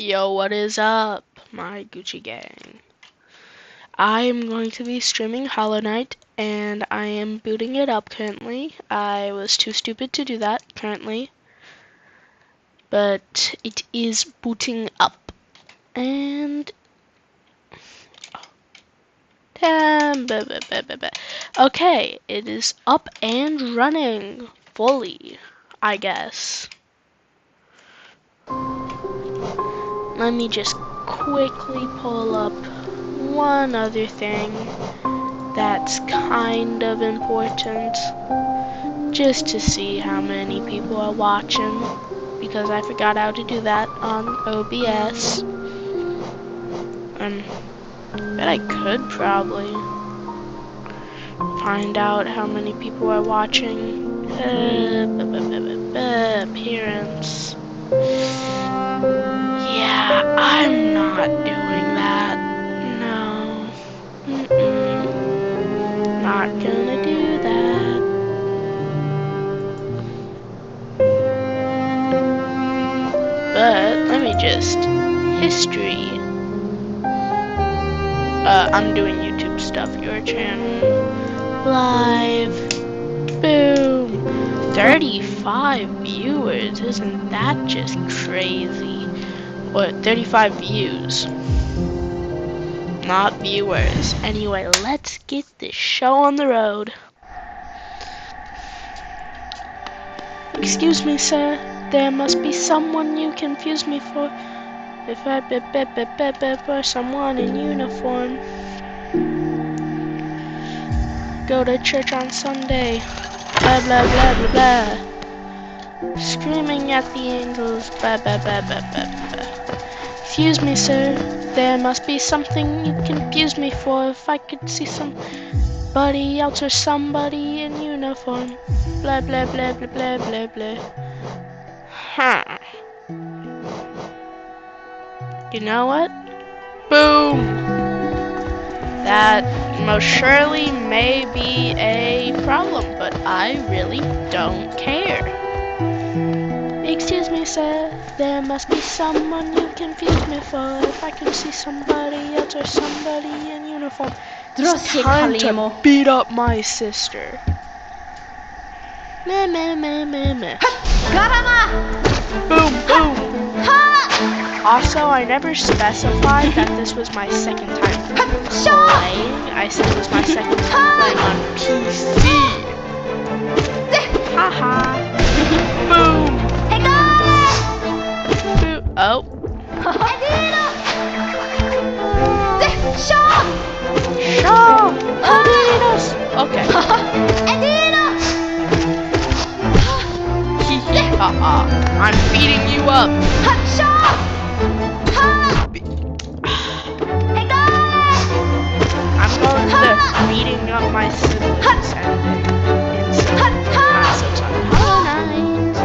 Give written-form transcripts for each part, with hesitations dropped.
Yo, what is up, my Gucci gang? I am going to be streaming Hollow Knight, and I am booting it up currently. I was too stupid to do that currently, but it is booting up. And okay, it is up and running fully, I guess. Let me just quickly pull up one other thing that's kind of important, just to see how many people are watching, because I forgot how to do that on OBS. Bet I could probably find out how many people are watching. Appearance. Yeah, I'm not doing that. No. Not gonna do that. But let me just history. I'm doing YouTube stuff. Your channel live. Boom. 35 viewers. Isn't that just crazy? What? 35 views. Not viewers. Anyway, let's get this show on the road. Excuse me, sir. There must be someone you confuse me for. If I for someone in uniform. Go to church on Sunday. Blah blah blah blah blah. Screaming at the angels. Blah blah blah blah blah blah. Excuse me, sir. There must be something you confuse me for. If I could see somebody else or somebody in uniform. Blah blah blah blah blah blah blah. Huh. You know what? Boom! That most surely may be a problem, but I really don't care. Excuse me, sir. There must be someone you confuse me for. If I can see somebody else or somebody in uniform. It's time to beat up my sister. Meh meh meh meh meh. Boom boom. Also, I never specified that this was my second time playing. I said it was my second time playing on PC. Haha. Boom. Boom. Oh. Shaw. Adidas. Okay. Haha. I'm beating you up. I'm going to beating up my siblings ending in Silk Song Hollow Knight.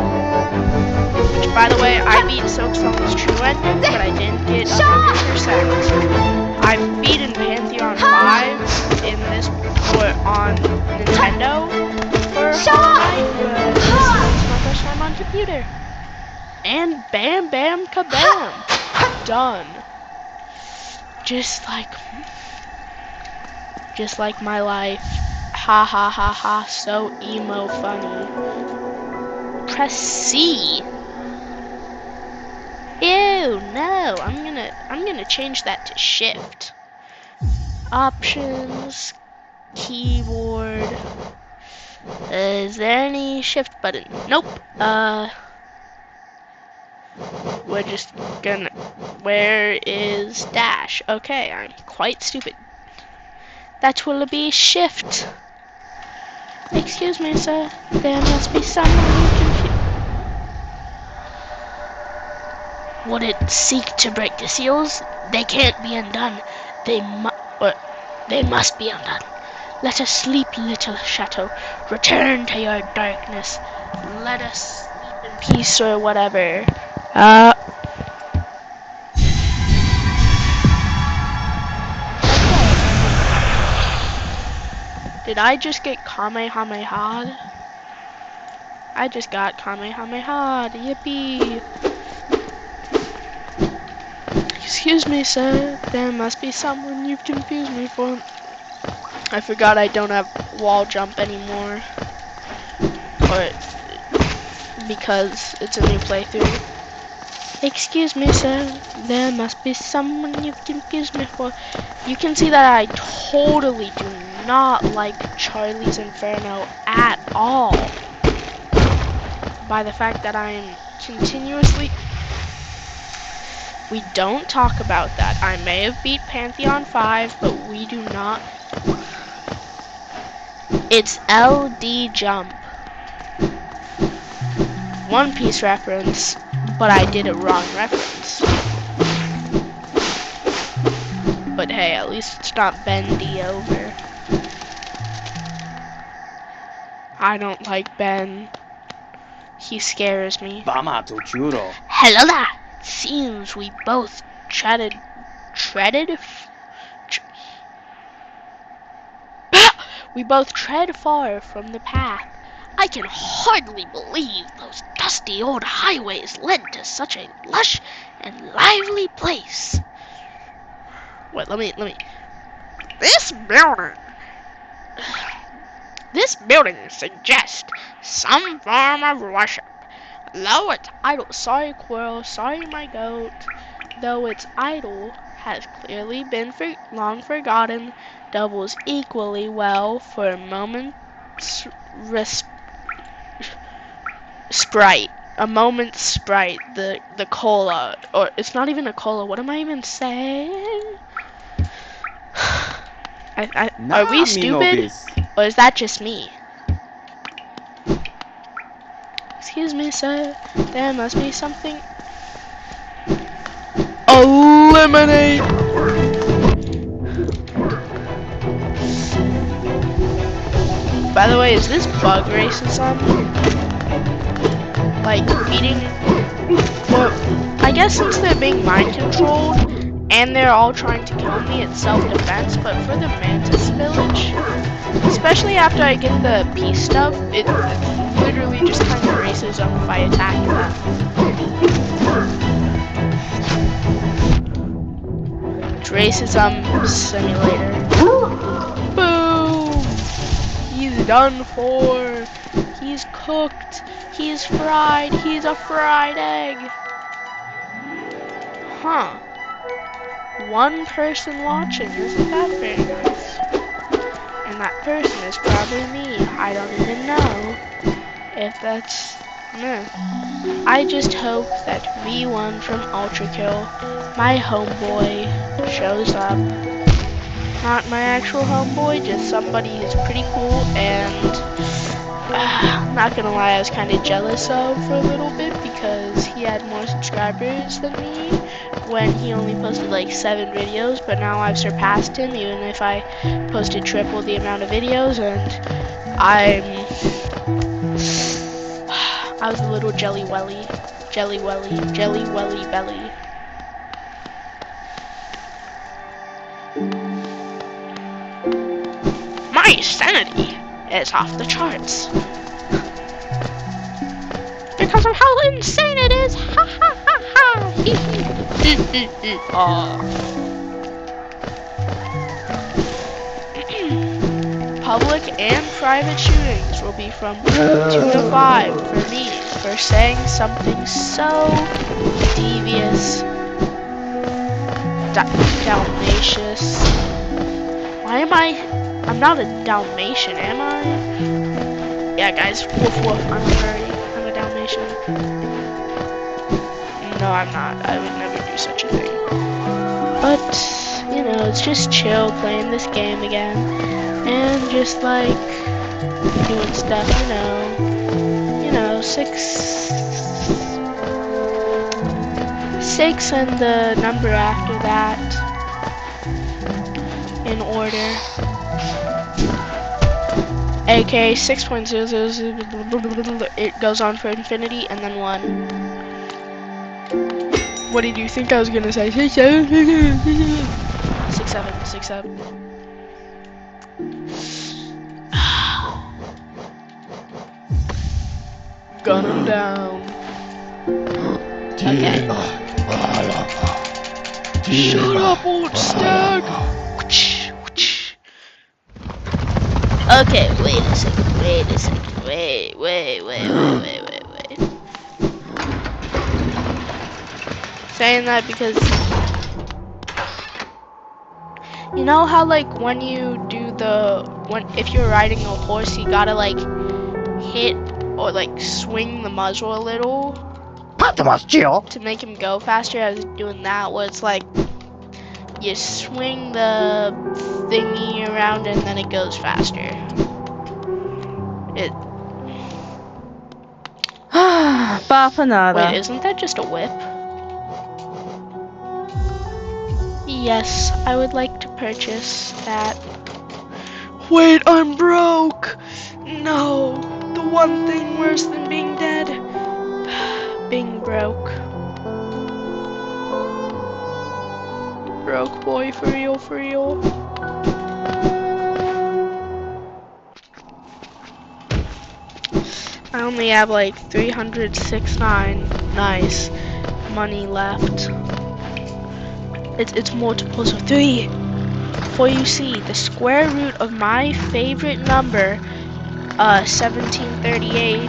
Which, by the way, I beat Silk Song's true ending, but I didn't get 100%. I've beaten Pantheon 5 in this on Nintendo for Hollow Knight, but this is my first time on computer. And bam bam kabam! Done. Just like my life. Ha ha ha ha, so emo funny. Press C. Ew, no, I'm gonna change that to shift. Options, keyboard. Is there any shift button? Nope. We're just gonna, where is dash? Okay, I'm quite stupid. That will be shift. Excuse me, sir. There must be someone you confuse. Would it seek to break the seals? They can't be undone. They must be undone. Let us sleep, little chateau. Return to your darkness. Let us sleep in peace or whatever. Did I just get Kamehameha'd? I just got Kamehameha'd. Yippee! Excuse me, sir. There must be someone you've confused me for. I forgot I don't have wall jump anymore. Or because it's a new playthrough. Excuse me, sir. There must be someone you've confused me for. You can see that I totally do not like Charlie's Inferno at all. By the fact that I am continuously... We don't talk about that. I may have beat Pantheon 5, but we do not... It's LD Jump. One Piece reference, but I did a wrong reference. But hey, at least it's not bendy over. I don't like Ben. He scares me. Hello there! Seems we both we both tread far from the path. I can hardly believe those dusty old highways led to such a lush and lively place. Wait, let me. This building suggests some form of worship. Though its idol, sorry Quirrell, sorry my goat, though its idol has clearly been long forgotten, doubles equally well for a moment's sprite. A moment's sprite, the cola, or it's not even a cola, what am I even saying? Are we stupid? Or is that just me? Excuse me, sir. There must be something. Eliminate! By the way, is this bug races on? Like, beating... Well, I guess since they're being mind controlled, and they're all trying to kill me, it's self-defense, but for the Mantis Village, especially after I get the peace stuff, it literally just kind of races them if I attack them. It's Racism Simulator. Boom! He's done for. He's cooked. He's fried. He's a fried egg. Huh. One person watching. Isn't that very nice? And that person is probably me. I don't even know if that's... Meh. I just hope that V1 from Ultra Kill, my homeboy, shows up. Not my actual homeboy, just somebody who's pretty cool, and not gonna lie, I was kind of jealous of for a little bit because he had more subscribers than me when he only posted like 7 videos, but now I've surpassed him even if I posted triple the amount of videos, and I was a little jelly welly belly. My sanity is off the charts because of how insane it is. Ha ha ha ha. Public and private shootings will be from 2 to 5 for me for saying something so devious. Dalmatius. Why am I'm not a Dalmatian, am I? Yeah, guys, woof woof, I'm a Dalmatian. No, I'm not. I would never do such a thing. But, you know, it's just chill playing this game again. And just like doing stuff, you know, 6 and the number after that in order. AK 6.000, it goes on for infinity, and then 1. What did you think I was gonna say? 6 7. 6 7. Gun him down. Okay. Shut up, old stag! Okay, wait a second. Wait. Saying that because you know how like when you do if you're riding a horse you gotta like hit or like swing the muzzle a little to make him go faster. I was doing that where it's like you swing the thingy around and then it goes faster. Bapanada. Wait, isn't that just a whip? Yes, I would like to purchase that. Wait, I'm broke! No, the one thing worse than being dead. Being broke. Broke boy, for real. I only have like 369 nice money left. It's multiples of 3. For you see, the square root of my favorite number, 1738.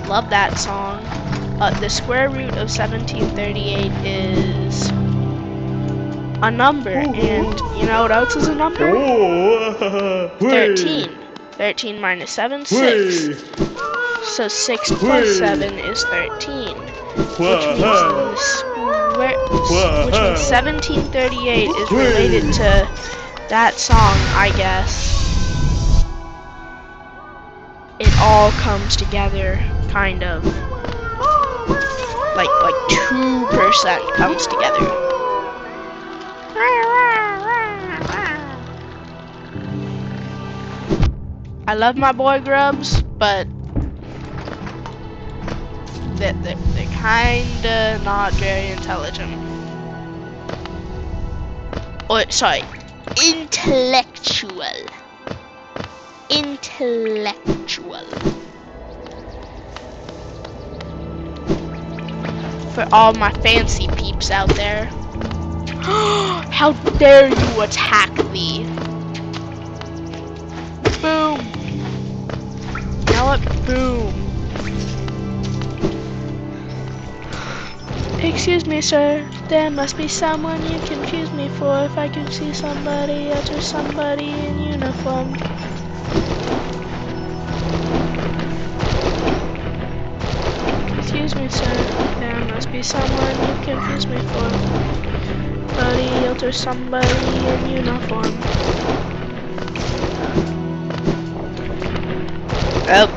Love that song. The square root of 1738 is a number, and you know what else is a number? 13. 13 minus 7, 6. So 6 plus 7 is 13. Which means 1738 is related to that song, I guess. It all comes together, kind of. Like 2% comes together. I love my boy grubs, but they're kinda not very intelligent. Or, sorry, intellectual. For all my fancy peeps out there. How dare you attack me? Boom. You know what? Boom. Excuse me, sir. There must be someone you confuse me for if I can see somebody else or somebody in uniform. Excuse me, sir. There must be someone you confuse me for. Somebody else or somebody in uniform. Oh.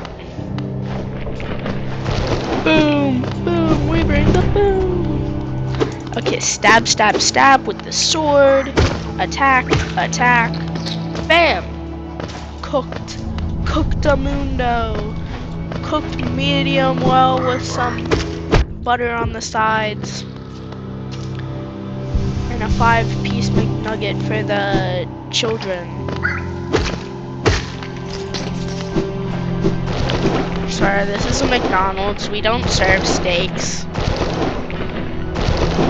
Boom, boom, we bring the boom. Okay, stab, stab, stab with the sword. Attack, attack. Bam! Cooked. Cooked-a-mundo. Cooked medium well with some butter on the sides. And a 5-piece McNugget for the children. Sorry, this is a McDonald's. We don't serve steaks.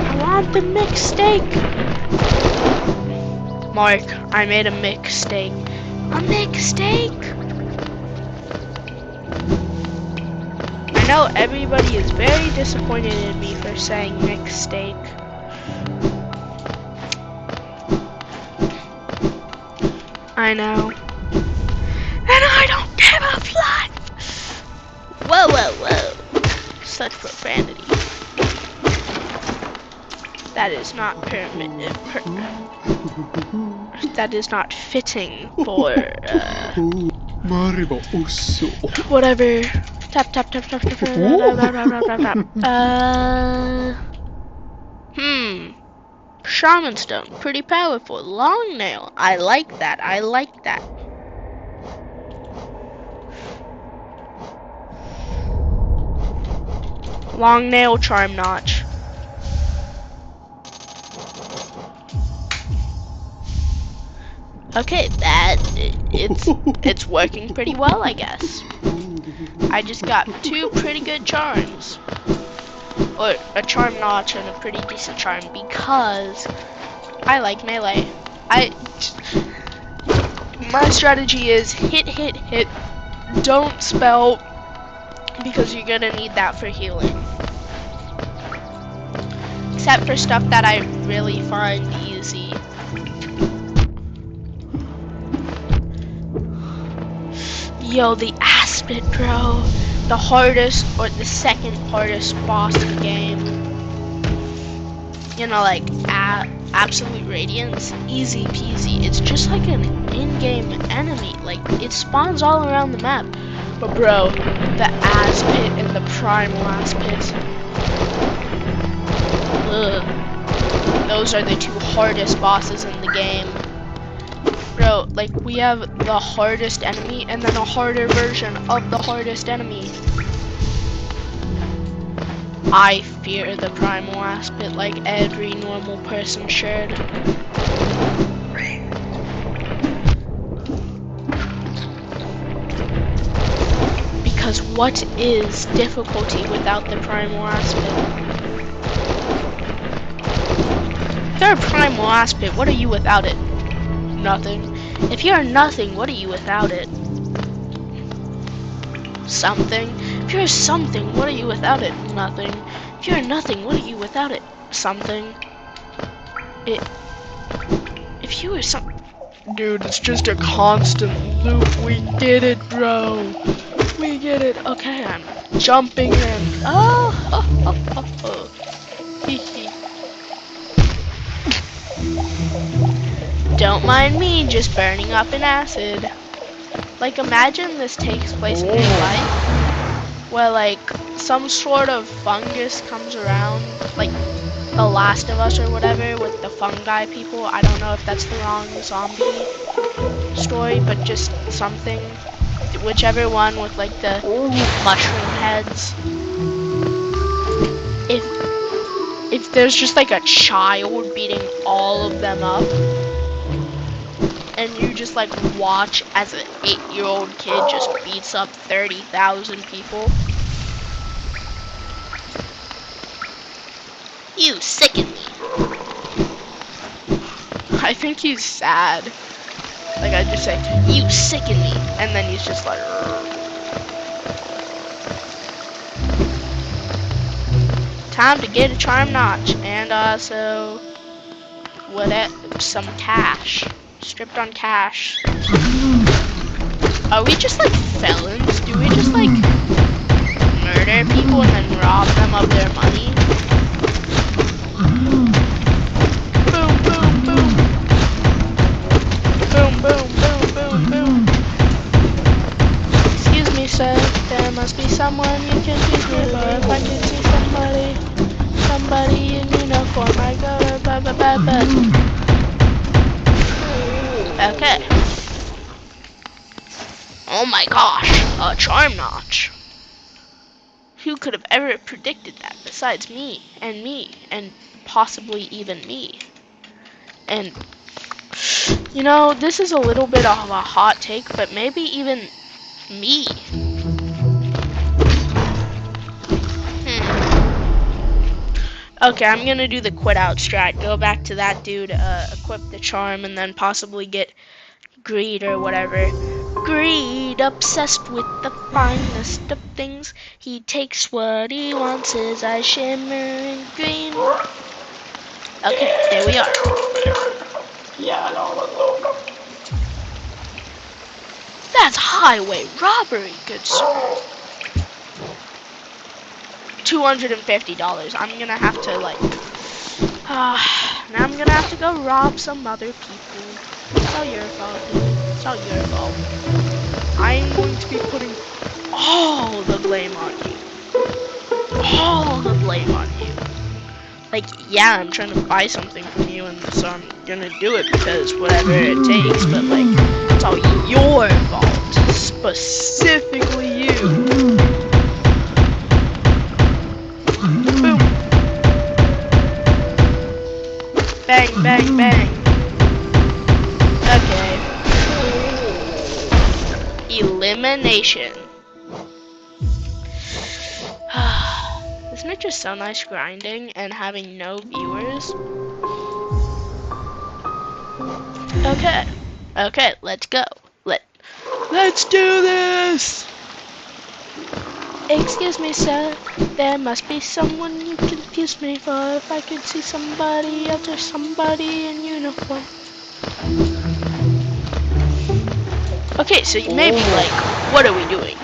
I want the mixed steak. Mark, I made a mixed steak. A mixed steak? I know everybody is very disappointed in me for saying mixed steak. I know. And I don't give a flying. Whoa, whoa, whoa. Such profanity. That is not permitted. That is not fitting for, whatever. Tap, tap, tap, tap, tap, tap, Shaman Stone. Pretty powerful. Long nail. I like that. I like that. Long nail charm notch. Okay, it's working pretty well, I guess. I just got 2 pretty good charms. or a charm notch and a pretty decent charm because I like melee. My strategy is hit, hit, hit. Don't spell because you're gonna need that for healing. Except for stuff that I really find easy. Yo, the Aspid, bro. The hardest, or the second hardest boss in the game. You know, like, Absolute Radiance, easy peasy. It's just like an in-game enemy. Like, it spawns all around the map. But bro, the Aspid and the Primal Aspid. Ugh. Those are the two hardest bosses in the game. Bro, like, we have the hardest enemy and then a harder version of the hardest enemy. I fear the Primal Aspid like every normal person should. Because what is difficulty without the Primal Aspid? If you're a Primal Aspid, what are you without it? Nothing. If you're nothing, what are you without it? Something. If you're something, what are you without it? Nothing. If you're nothing, what are you without it? Something. If you were some... Dude, it's just a constant loop. We get it, bro. We get it. Okay, I'm jumping in. Oh, ho, ho, ho, ho. Hee hee. Don't mind me just burning up in acid. Like, imagine this takes place in real life, where like some sort of fungus comes around, like The Last of Us or whatever, with the fungi people. I don't know if that's the wrong zombie story, but just something, whichever one with like the mushroom heads. If there's just like a child beating all of them up, and you just like watch as an 8-year-old kid just beats up 30,000 people. You sicken me. I think he's sad. Like, I just say, you sicken me, and then he's just like, "Rrr." Time to get a charm notch, and also some cash. Stripped on cash. Are we just like felons? Do we just like murder people and then rob them of their money? Boom, boom, boom. Boom, boom, boom, boom, boom. Excuse me, sir. There must be someone you can use me for. If I can see somebody in uniform, I go ba. Okay. Oh my gosh, a charm notch. Who could have ever predicted that besides me, and possibly even me? And, you know, this is a little bit of a hot take, but maybe even me. Okay, I'm gonna do the quit out strat. Go back to that dude, equip the charm, and then possibly get greed or whatever. Greed, obsessed with the finest of things. He takes what he wants, his eyes shimmering green. Okay, there we are. That's highway robbery, good sir. $250. I'm gonna have to like, now I'm gonna have to go rob some other people. It's all your fault, dude. It's all your fault. I'm going to be putting all the blame on you. All the blame on you. Like, yeah, I'm trying to buy something from you, and so I'm gonna do it because whatever it takes, but like, it's all your fault. Specifically you. Boom. Bang, bang, bang. Okay. Elimination. This Isn't it just so nice grinding and having no viewers? Okay, let's go. Let's do this! Excuse me, sir. There must be someone you confuse me for. If I could see somebody else or somebody in uniform. Okay, so you may be like, what are we doing?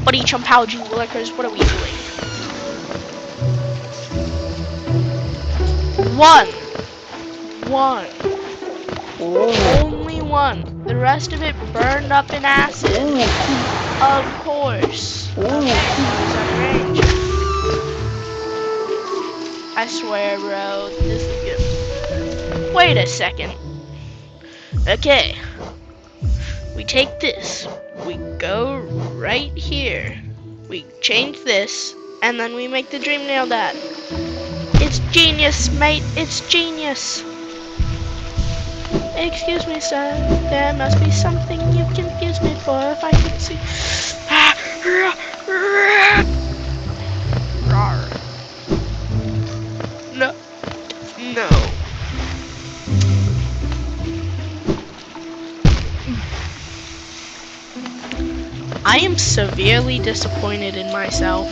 Buddy Chumpalgy Willikers, what are we doing? One. Only one. The rest of it burned up in acid. Of course. Okay, he's on range. I swear, bro, this is good. Wait a second. Okay. We take this. We go right here. We change this, and then we make the dream nail that. It's genius, mate. It's genius. Excuse me, sir. There must be something you confuse me for. If I could see. No. I am severely disappointed in myself.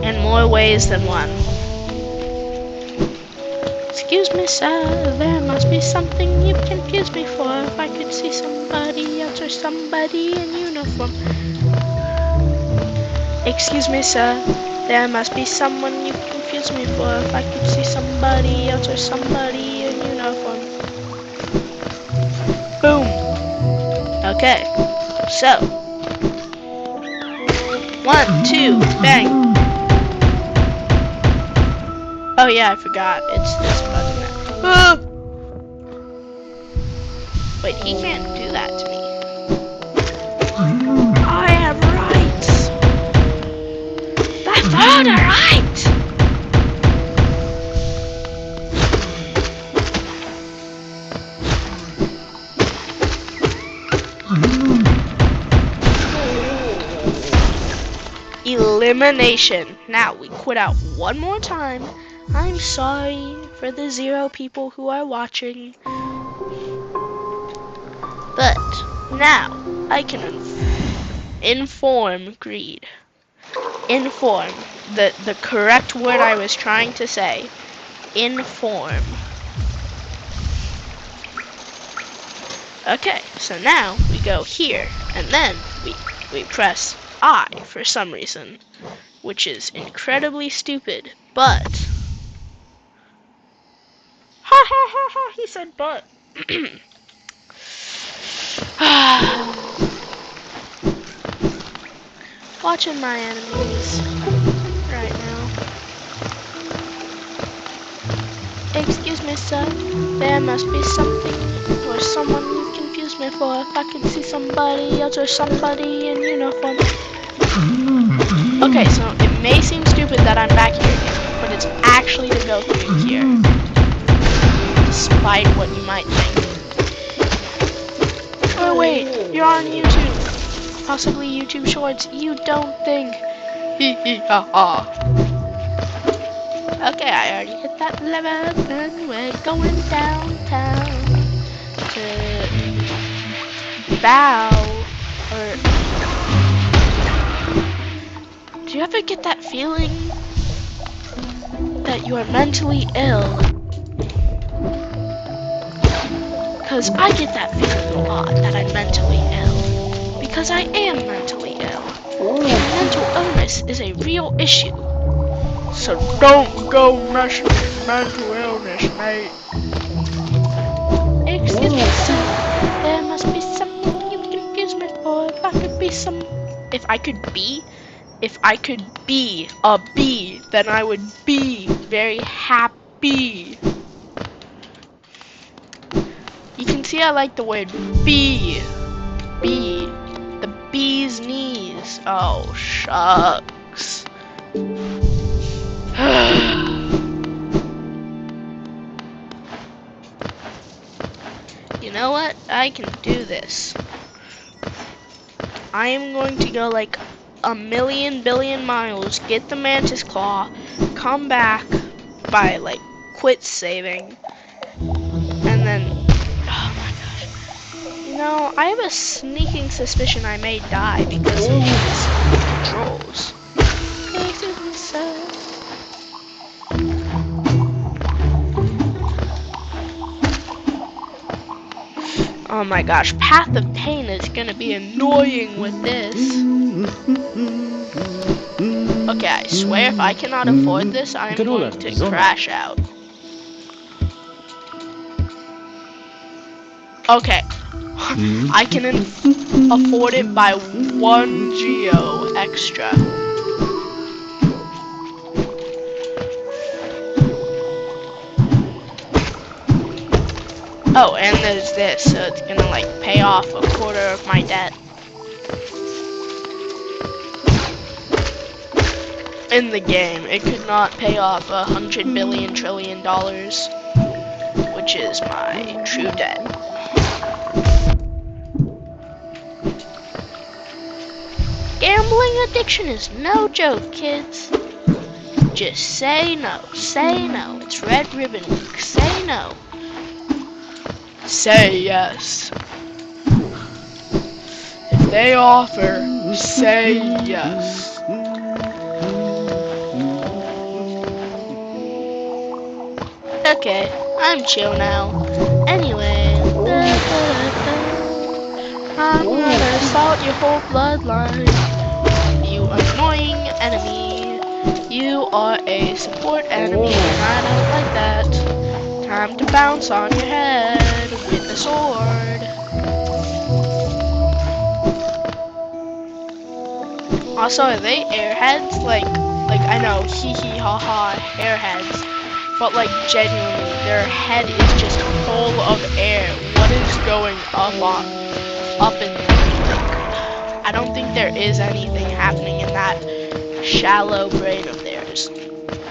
In more ways than one. Excuse me, sir, there must be something you confuse me for. If I could see somebody else or somebody in uniform. Excuse me, sir, there must be someone you confuse me for. If I could see somebody else or somebody in uniform. Boom. Okay, so 1, 2, bang. Oh yeah, I forgot. It's this button now. Ah! Wait, he can't do that to me. I have rights. That's all the rights. Elimination. Now we quit out one more time. I'm sorry for the 0 people who are watching. But now I can inform greed. Inform. The correct word I was trying to say. Inform. Okay, so now we go here and then we press I for some reason, which is incredibly stupid, but ha ha ha ha, he said but. Watching my enemies right now. Excuse me, sir, there must be something or someone you confuse me for. If I could see somebody else or somebody in uniform. Okay, so it may seem stupid that I'm back here again, but it's actually to go through here. Despite what you might think. Oh wait, you're on YouTube. Possibly YouTube Shorts. You don't think. Hee hee ha ha. Okay, I already hit that level, and we're going downtown to bow or. Do you ever get that feeling that you are mentally ill? Because I get that feeling a lot, that I'm mentally ill. Because I am mentally ill. And mental illness is a real issue. So don't go mess with mental illness, mate. Excuse me, sir. There must be something you confuse me for. If I could be a bee, then I would be very happy. You can see I like the word bee. Bee. The bee's knees. Oh, shucks. You know what? I can do this. I am going to go like a million billion miles, get the mantis claw, come back by like quit saving, and then, oh my gosh. You know, I have a sneaking suspicion I may die because of these controls. Oh my gosh, Path of Pain is gonna be annoying with this. Okay, I swear if I cannot afford this, I am going to crash out. Okay, I can afford it by 1 geo extra. Oh, and there's this, so it's gonna like pay off a quarter of my debt. In the game, it could not pay off $100 billion trillion, which is my true debt. Gambling addiction is no joke, kids. Just say no. Say no. It's Red Ribbon Week. Say no. Say yes. If they offer, say yes. Okay, I'm chill now. Anyway, I'm gonna assault your whole bloodline. You annoying enemy. You are a support enemy, and I don't like that. Time to bounce on your head with the sword. Also, are they airheads? Like I know, hee hee ha ha, airheads. But like genuinely, their head is just full of air. What is going up in there? I don't think there is anything happening in that shallow brain of theirs.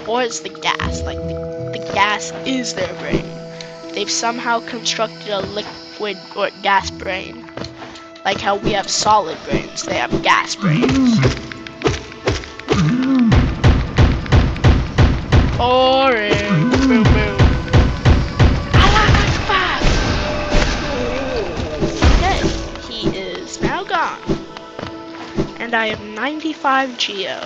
Or it's the gas, like the gas is their brain. They've somehow constructed a liquid or gas brain. Like how we have solid brains, they have gas brains. Orange, boom boom. Okay, he is now gone. And I have 95 geo.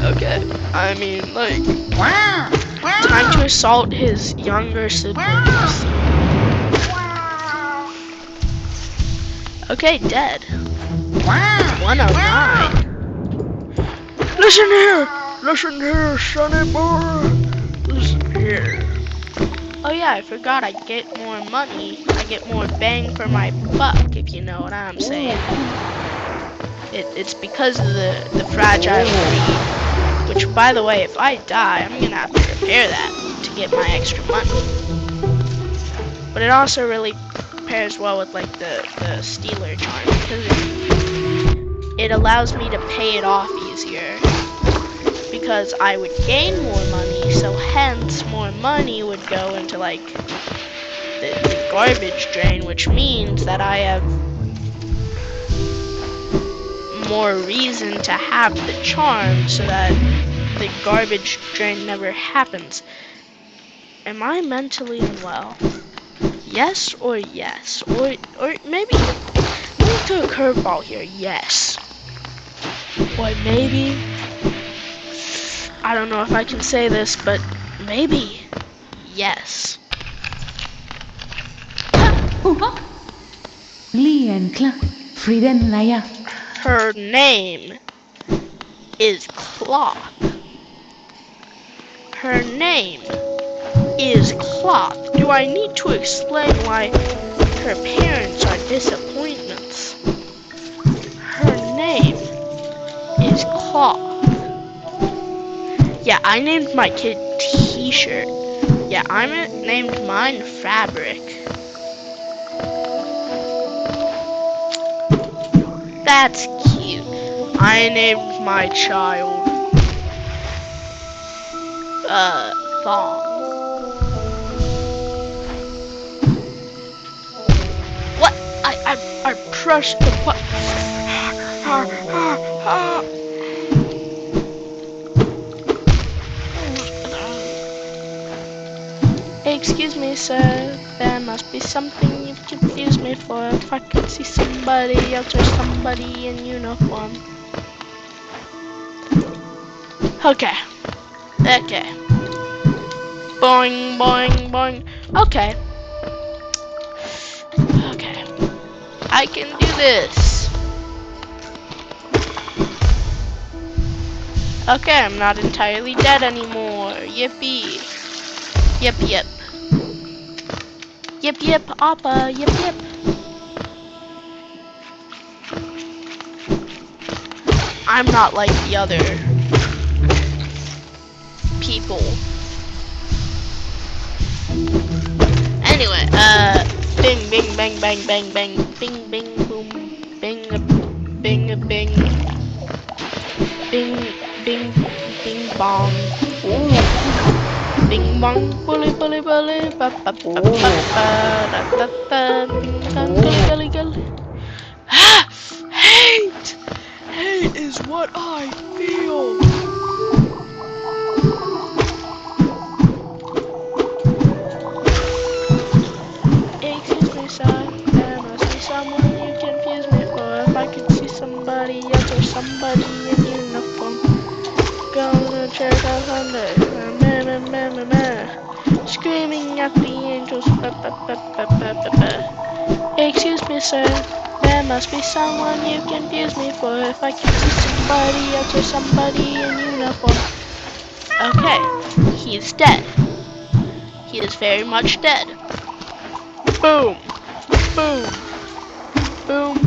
Okay, I mean, like, time to assault his younger siblings. Okay, dead. 109. Listen here, sonny boy. Listen here. Oh yeah, I forgot I get more money. I get more bang for my buck, if you know what I'm saying. It's because of the fragile breed. Which, by the way, if I die, I'm gonna have to repair that to get my extra money. But it also really pairs well with like the Stealer charm because it allows me to pay it off easier. Because I would gain more money, so hence more money would go into like the garbage drain, which means that I have more reason to have the charm so that the garbage drain never happens. Am I mentally unwell? Yes or yes? Or maybe let me throw a curveball here. Yes. Or maybe, I don't know if I can say this, but maybe yes. Her name is Clock. Her name is Clock. Do I need to explain why her parents are disappointments? Her name is Clock. Yeah, I named my kid T-shirt. Yeah, I named mine Fabric. That's cute. I named my child Thong. crush the Excuse me, sir. There must be something you've confused me for. If I could see somebody else or somebody in uniform. Okay. Okay. Boing, boing, boing. Okay. Okay. I can do this. Okay, I'm not entirely dead anymore. Yippee. Yip, yip. Yip, yip, Appa. Yip, yip. I'm not like the other people. Anyway, bing, bing, bang, bang, bang, bang, bing, bing, boom, bing, bing, bing, bing, bing, bing, bong. Ooh. Bing, bong, bully, bully, bully, ba, ba, ba, ba, ba, da, da, da, bing, bong, gully, gully. Ah! Hate! Hate is what I feel. Excuse me, sir. There must be someone you confuse me for. If I could see somebody else or somebody in uniform. Going to church on Sunday. Screaming at the angels. Excuse me, sir. There must be someone you confuse me for. If I could see somebody else or somebody in uniform. Okay, he's dead. He is very much dead. Boom, boom, boom,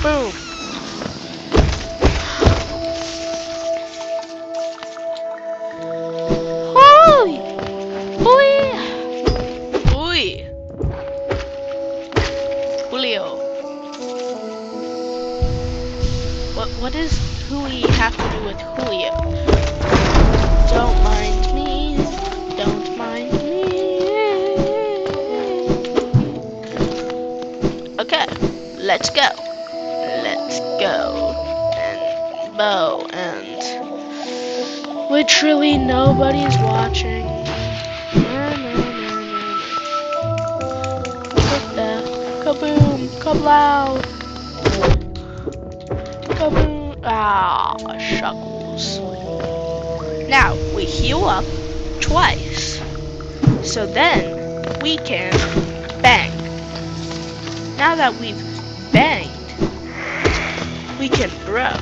boom. Hooey, hooey, hooey. Julio. What does hooey have to do with Julio? Don't mind me. Don't mind me. Okay, let's go. Let's go. And bow and literally nobody's watching. Kaboom, kablow. Kaboom. Ah, shuckles. Now we heal up twice. So then we can bang. Now that we've banged, we can throw.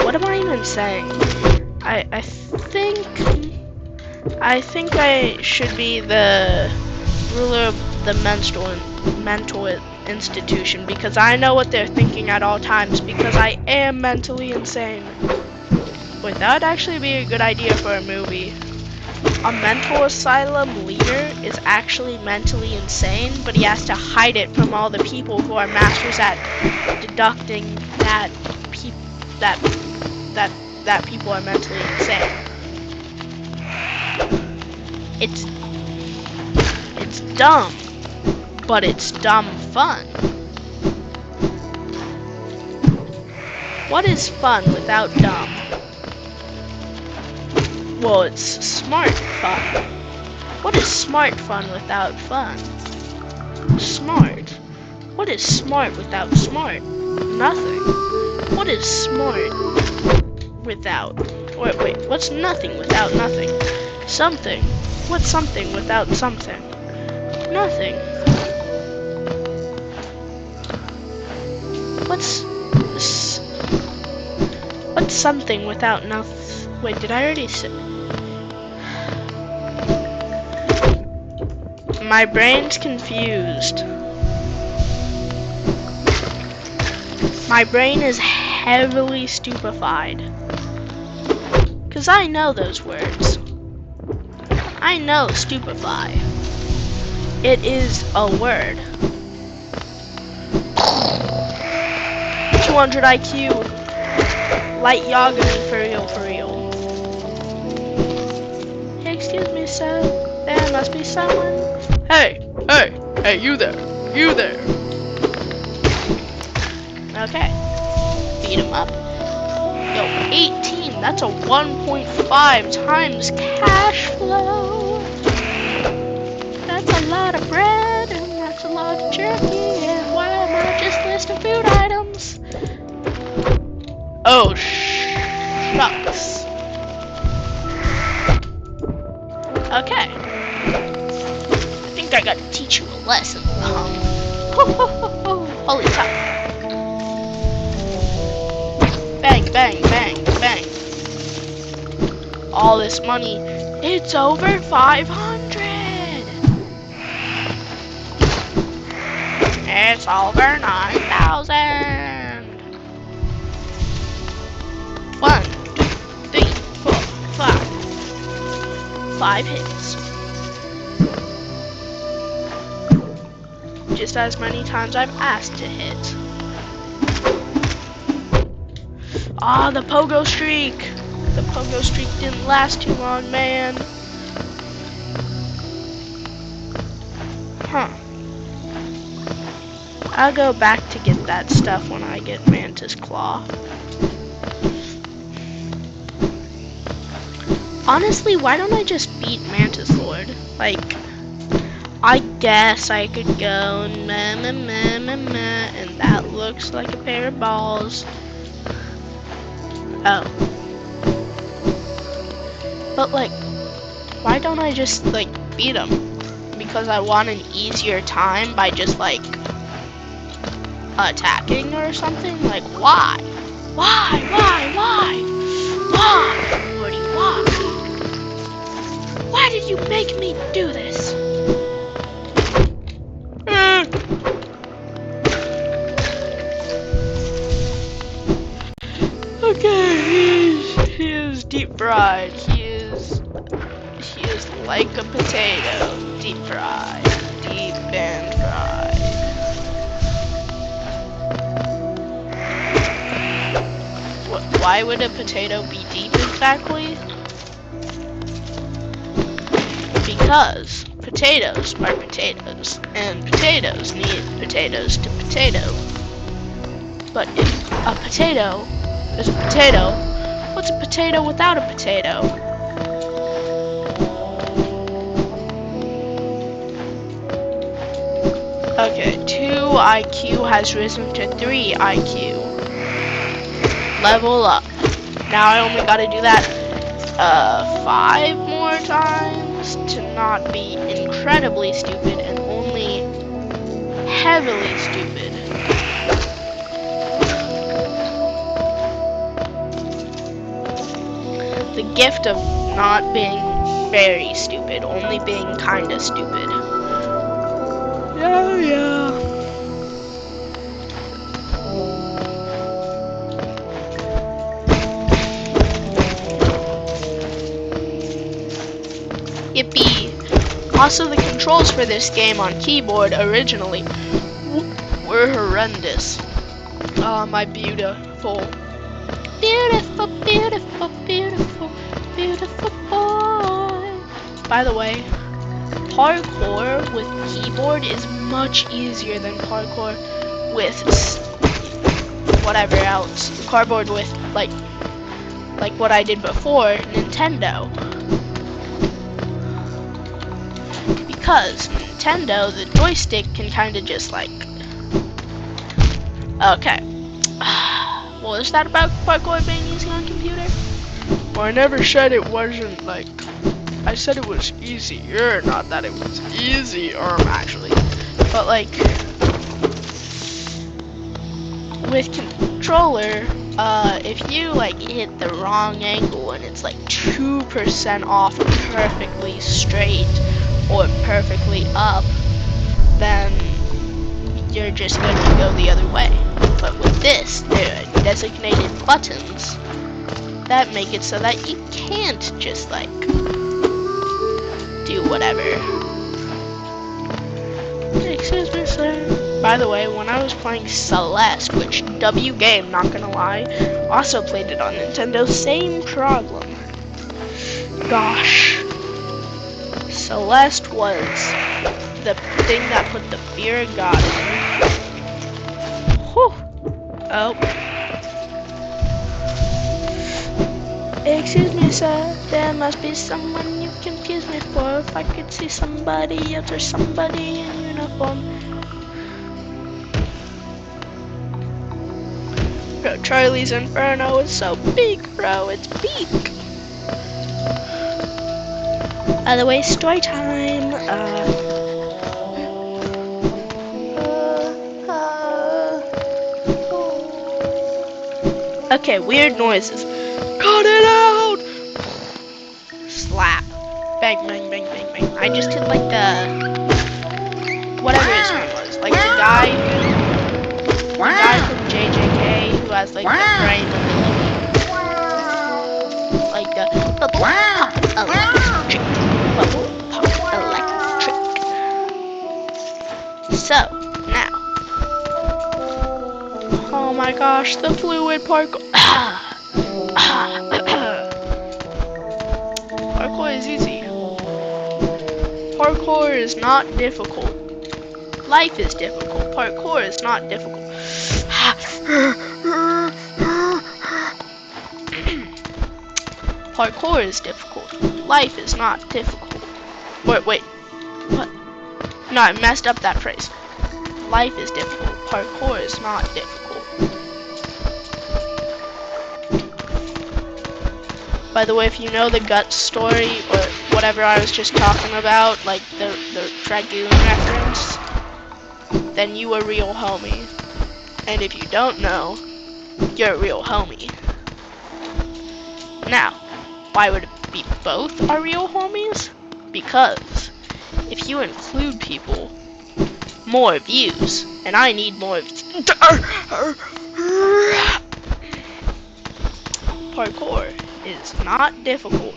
What am I even saying? I think I should be the ruler of the mental institution because I know what they're thinking at all times because I am mentally insane. Wait, that would actually be a good idea for a movie. A mental asylum leader is actually mentally insane, but he has to hide it from all the people who are masters at deducting that people are mentally insane. It's dumb, but it's dumb fun. What is fun without dumb? Well, it's smart fun. What is smart fun without fun? Smart. What is smart without smart? Nothing. What is smart without... Wait, what's nothing without nothing? Something. What's something without something? Nothing. What's something without nothing? Wait, did I already say? My brain's confused. My brain is heavily stupefied. 'Cause I know those words. I know stupefy. It is a word. 200 IQ. Light Yagami for real, for real. Excuse me, sir. There must be someone. Hey, you there. Okay. Beat him up. Yo, 18. That's a 1.5 times cash flow. That's a lot of bread, and that's a lot of jerky, and why am I just listing food items? Oh, shucks. Okay. I think I gotta teach you a lesson. Holy cow. Bang, bang, bang, bang. All this money. It's over 500. It's over 9,000. 1, 2, 3, 4, 5. 5 hits. Just as many times I'm asked to hit. Ah, the pogo streak. The pogo streak didn't last too long, man. Huh. I'll go back to get that stuff when I get Mantis Claw. Honestly, why don't I just beat Mantis Lord? Like, I guess I could go meh, meh, meh, meh, meh, and that looks like a pair of balls. Oh. But like, why don't I just like beat him? Because I want an easier time by just like attacking or something? Like, why? Why? Lordy, why? Why did you make me do this? Okay, he is deep fried. He is like a potato. Deep fried. Deep and fried. Why would a potato be deep exactly? Because potatoes are potatoes, and potatoes need potatoes to potato. But if a potato is a potato, what's a potato without a potato? Okay, 2 IQ has risen to 3 IQ. Level up. Now I only gotta do that 5 more times to not be incredibly stupid and only heavily stupid. The gift of not being very stupid, only being kinda stupid. Yeah. Yippee! Also, the controls for this game on keyboard originally were horrendous. Oh, my beautiful boy. By the way, parkour with keyboard is much easier than parkour with whatever else. Cardboard with like what I did before, Nintendo. Because Nintendo, the joystick can kind of just like... Okay. Well, is that about parkour being easy on computer? Well, I never said it wasn't like... I said it was easier, not that it was easier, actually. But like... with controller, if you like hit the wrong angle and it's like 2% off perfectly straight, or perfectly up, then you're just going to go the other way. But with this, there are designated buttons that make it so that you can't just like do whatever. Excuse me, sir. By the way, when I was playing Celeste, which W game, not gonna lie, also played it on Nintendo, same problem. Gosh. Celeste was the thing that put the fear of God in me. Whew. Oh. Excuse me, sir. There must be someone you confuse me for. If I could see somebody else or somebody in uniform. Bro, Charlie's Inferno is so big, bro. It's big. By the way, story time. Okay, weird noises. Cut it out! Slap. Bang, bang, bang, bang, bang. I just did like the... whatever his name was. Like the guy from JJK who has like the brain of the like the bubble pop electric. Bubble pop electric. So, now. Oh my gosh, the fluid parkour. Parkour is easy. Parkour is not difficult. Life is difficult. Parkour is not difficult. Parkour is difficult. Life is not difficult. Wait. What? No, I messed up that phrase. Life is difficult. Parkour is not difficult. By the way, if you know the Guts story or whatever I was just talking about, like the Dragoon reference, then you a real homie. And if you don't know, you're a real homie. Now, why would it be both are real homies? Because if you include people, more views, and I need more parkour is not difficult.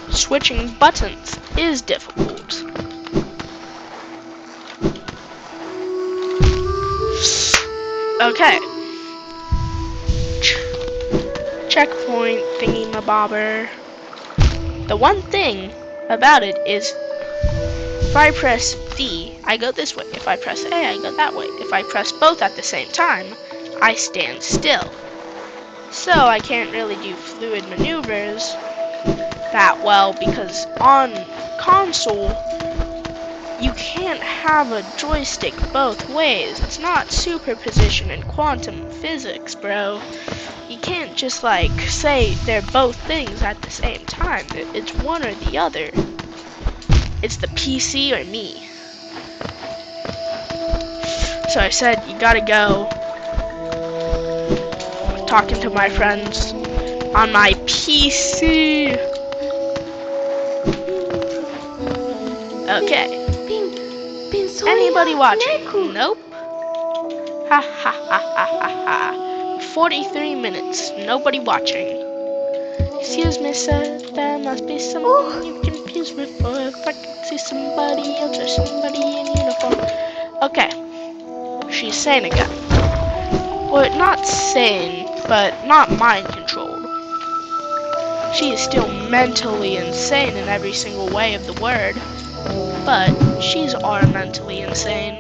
Switching buttons is difficult. Okay. Checkpoint thingy-mabobber. The one thing about it is, if I press V, I go this way. If I press A, I go that way. If I press both at the same time, I stand still. So I can't really do fluid maneuvers that well, because on console, you can't have a joystick both ways. It's not superposition and quantum physics, bro. You can't just like say they're both things at the same time. It's one or the other. It's the PC or me. So I said, you gotta go. Talking to my friends on my PC. Okay. Anybody watching? Nope. Ha ha ha ha ha ha. 43 minutes. Nobody watching. Excuse me, sir. There must be someone you confuse me for. If I could see somebody else or somebody in uniform. Okay. She's sane again. Well, not sane, but not mind controlled. She is still mentally insane in every single way of the word. But she's mentally insane.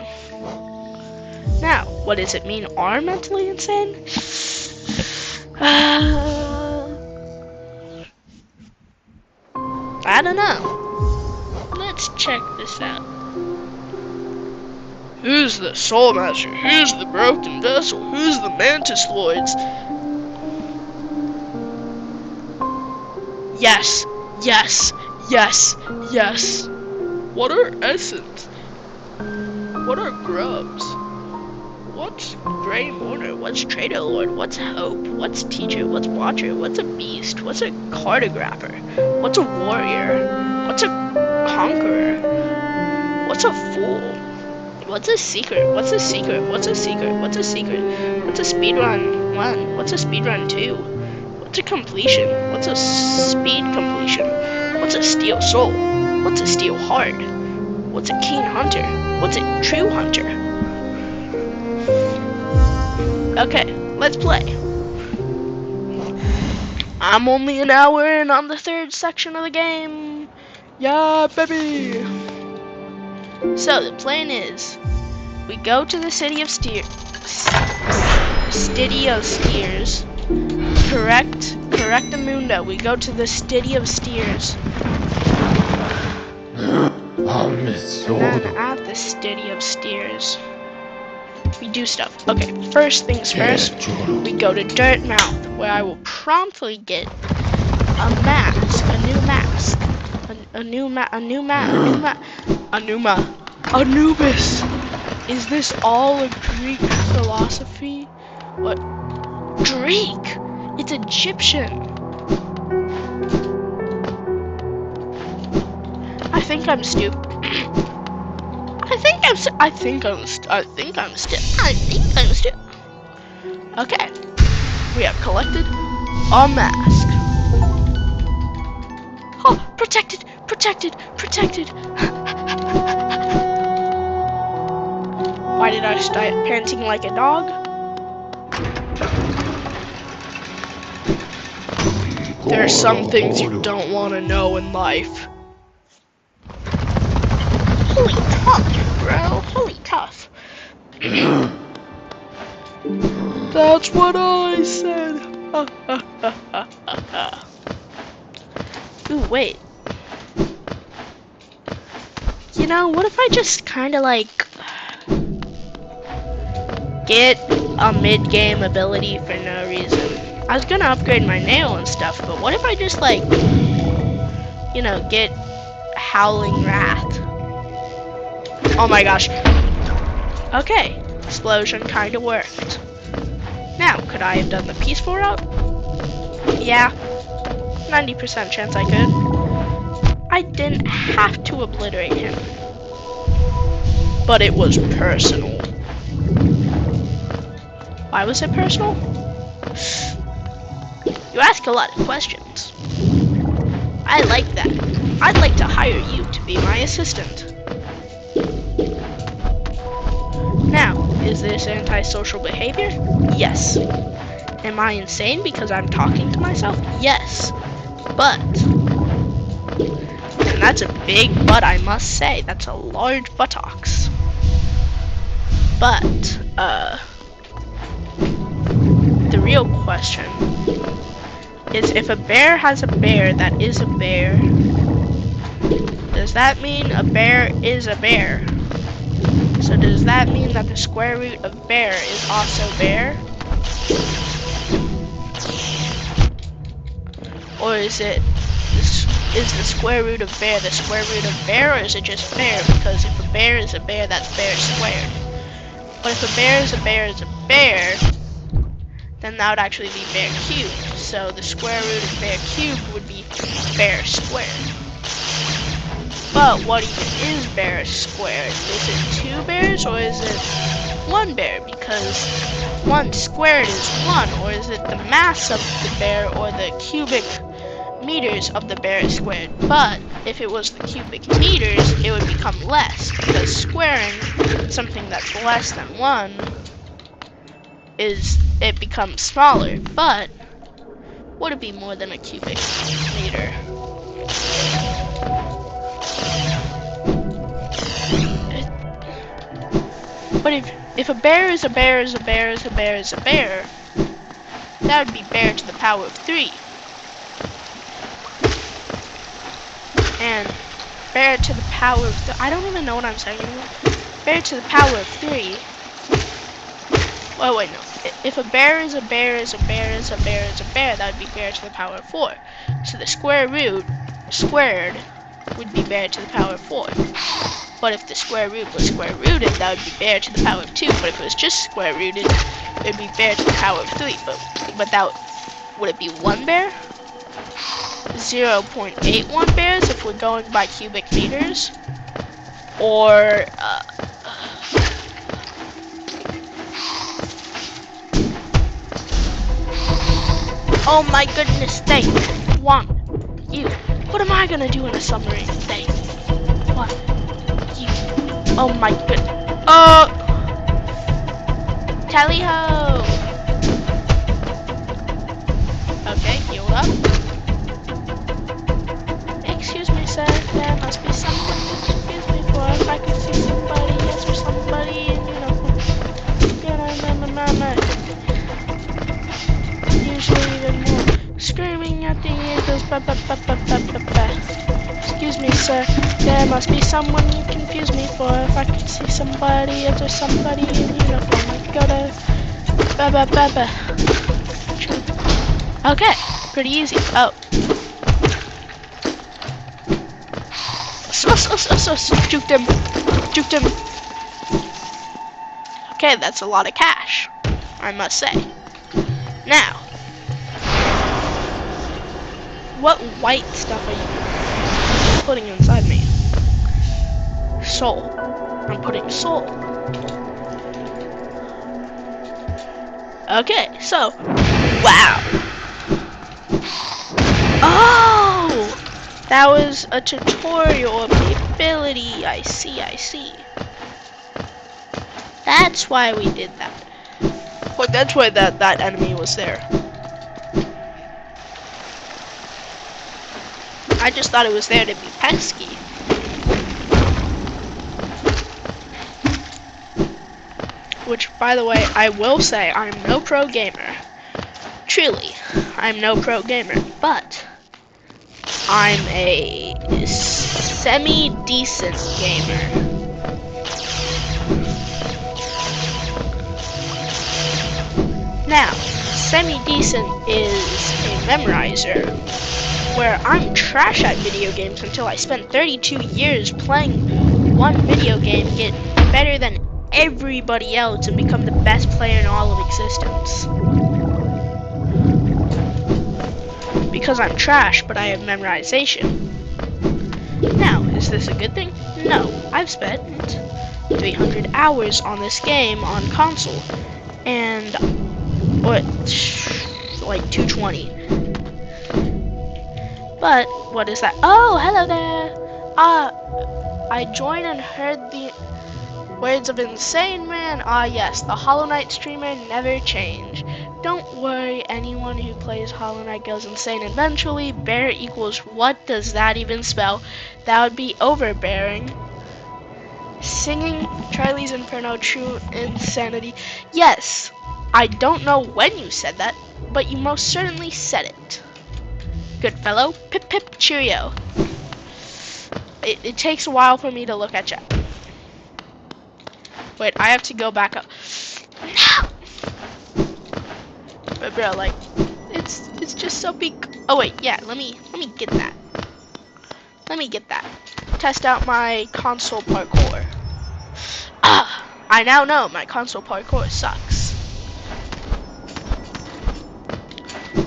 Now, what does it mean, are mentally insane? I don't know. Let's check this out. Who's the Soul Master? Who's the Broken Vessel? Who's the Mantis Lords? Yes, yes, yes, yes. What are Essence? What are Grubs? What's Grey Mourner? What's Traitor Lord? What's Hope? What's Teacher? What's Watcher? What's a Beast? What's a Cartographer? What's a Warrior? What's a Conqueror? What's a Fool? What's a Secret? What's a Secret? What's a Secret? What's a Secret? What's a Speedrun 1? What's a Speedrun 2? What's a Completion? What's a Speed Completion? What's a Steel Soul? What's a Steel Heart? What's a keen hunter? What's a true hunter? Okay, let's play. I'm only an hour in on the third section of the game. Yeah, baby. So the plan is, we go to the city of Steers. Correct the Mundo. We go to the city of Steers. And then at the city of Steers, we do stuff. Okay, first things first, we go to Dirtmouth, where I will promptly get a mask, Anubis. Is this all a Greek philosophy? What? Greek? It's Egyptian. I think I'm stupid. I think I'm stupid. Okay. We have collected a mask. Oh, protected. Why did I start panting like a dog? There are some things you don't want to know in life. Holy tough, bro. Holy tough. That's what I said. Ooh, wait. You know, what if I just kind of like get a mid-game ability for no reason? I was gonna upgrade my nail and stuff, but what if I just like, you know, get Howling Wrath? Oh my gosh. Okay, explosion kinda worked. Now, could I have done the peaceful route? Yeah, 90% chance I could. I didn't have to obliterate him. But it was personal. Why was it personal? You ask a lot of questions. I like that. I'd like to hire you to be my assistant. Now, is this antisocial behavior? Yes. Am I insane because I'm talking to myself? Yes. But, and that's a big but, I must say. That's a large buttocks. But, the real question is, if a bear has a bear that is a bear, does that mean a bear is a bear? So does that mean that the square root of bear is also bear? Or is it, is the square root of bear the square root of bear, or is it just bear? Because if a bear is a bear, that's bear squared. But if a bear is a bear is a bear, then that would actually be bear cubed. So the square root of bear cubed would be bear squared. But what even is bear squared? Is it 2 bears or is it 1 bear? Because 1 squared is 1, or is it the mass of the bear or the cubic meters of the bear squared? But if it was the cubic meters, it would become less, because squaring something that's less than 1 is, it becomes smaller. But would it be more than a cubic meter? But if a bear is a bear is a bear is a bear is a bear, that would be bear to the power of 3. And bear to the power of I don't even know what I'm saying anymore. Bear to the power of 3. Oh wait, no. If a bear is a bear is a bear is a bear is a bear, that would be bear to the power of 4. So the square root squared would be bear to the power of 4. But if the square root was square rooted, that would be bear to the power of 2. But if it was just square rooted, it would be bear to the power of 3. But that would it be 1 bear? 0.81 bears if we're going by cubic meters? Or oh my goodness, thank you. What am I gonna do in a submarine? Thank what? You. Oh my good. Tally ho! Okay, healed up. Excuse me, sir. There must be someone you confuse me for. If I could see somebody, yes, or somebody in uniform. Usually even more. Screaming at the ears. Excuse me, sir. There must be someone you confuse me for. If I could see somebody, yes, or somebody in uniform. I gotta. Okay, pretty easy. Oh. Juked him. Juked him. Okay, that's a lot of cash, I must say. Now, what white stuff are you putting inside me? Soul. I'm putting soul. Okay, so, wow. Oh! That was a tutorial of the ability. I see, I see. That's why we did that. Well, that's why that enemy was there. I just thought it was there to be pesky. Which, by the way, I will say, I'm no pro gamer. Truly, I'm no pro gamer, but I'm a semi-decent gamer. Now, semi-decent is a memorizer, where I'm trash at video games until I spent 32 years playing one video game, get better than everybody else, and become the best player in all of existence. Because I'm trash, but I have memorization. Now, is this a good thing? No, I've spent 300 hours on this game on console, and what, like 220. But what is that? Oh, hello there. I joined and heard the words of Insane Man. Yes, the Hollow Knight streamer never changed. Don't worry, anyone who plays Hollow Knight goes insane eventually. Bear equals, what does that even spell? That would be overbearing. Singing Charlie's Inferno, true insanity. Yes, I don't know when you said that, but you most certainly said it. Good fellow. Pip pip cheerio. It takes a while for me to look at chat. Wait, I have to go back up. No! But bro, like, it's just so big. Oh wait, yeah, let me get that. Let me get that. Test out my console parkour. I now know my console parkour sucks.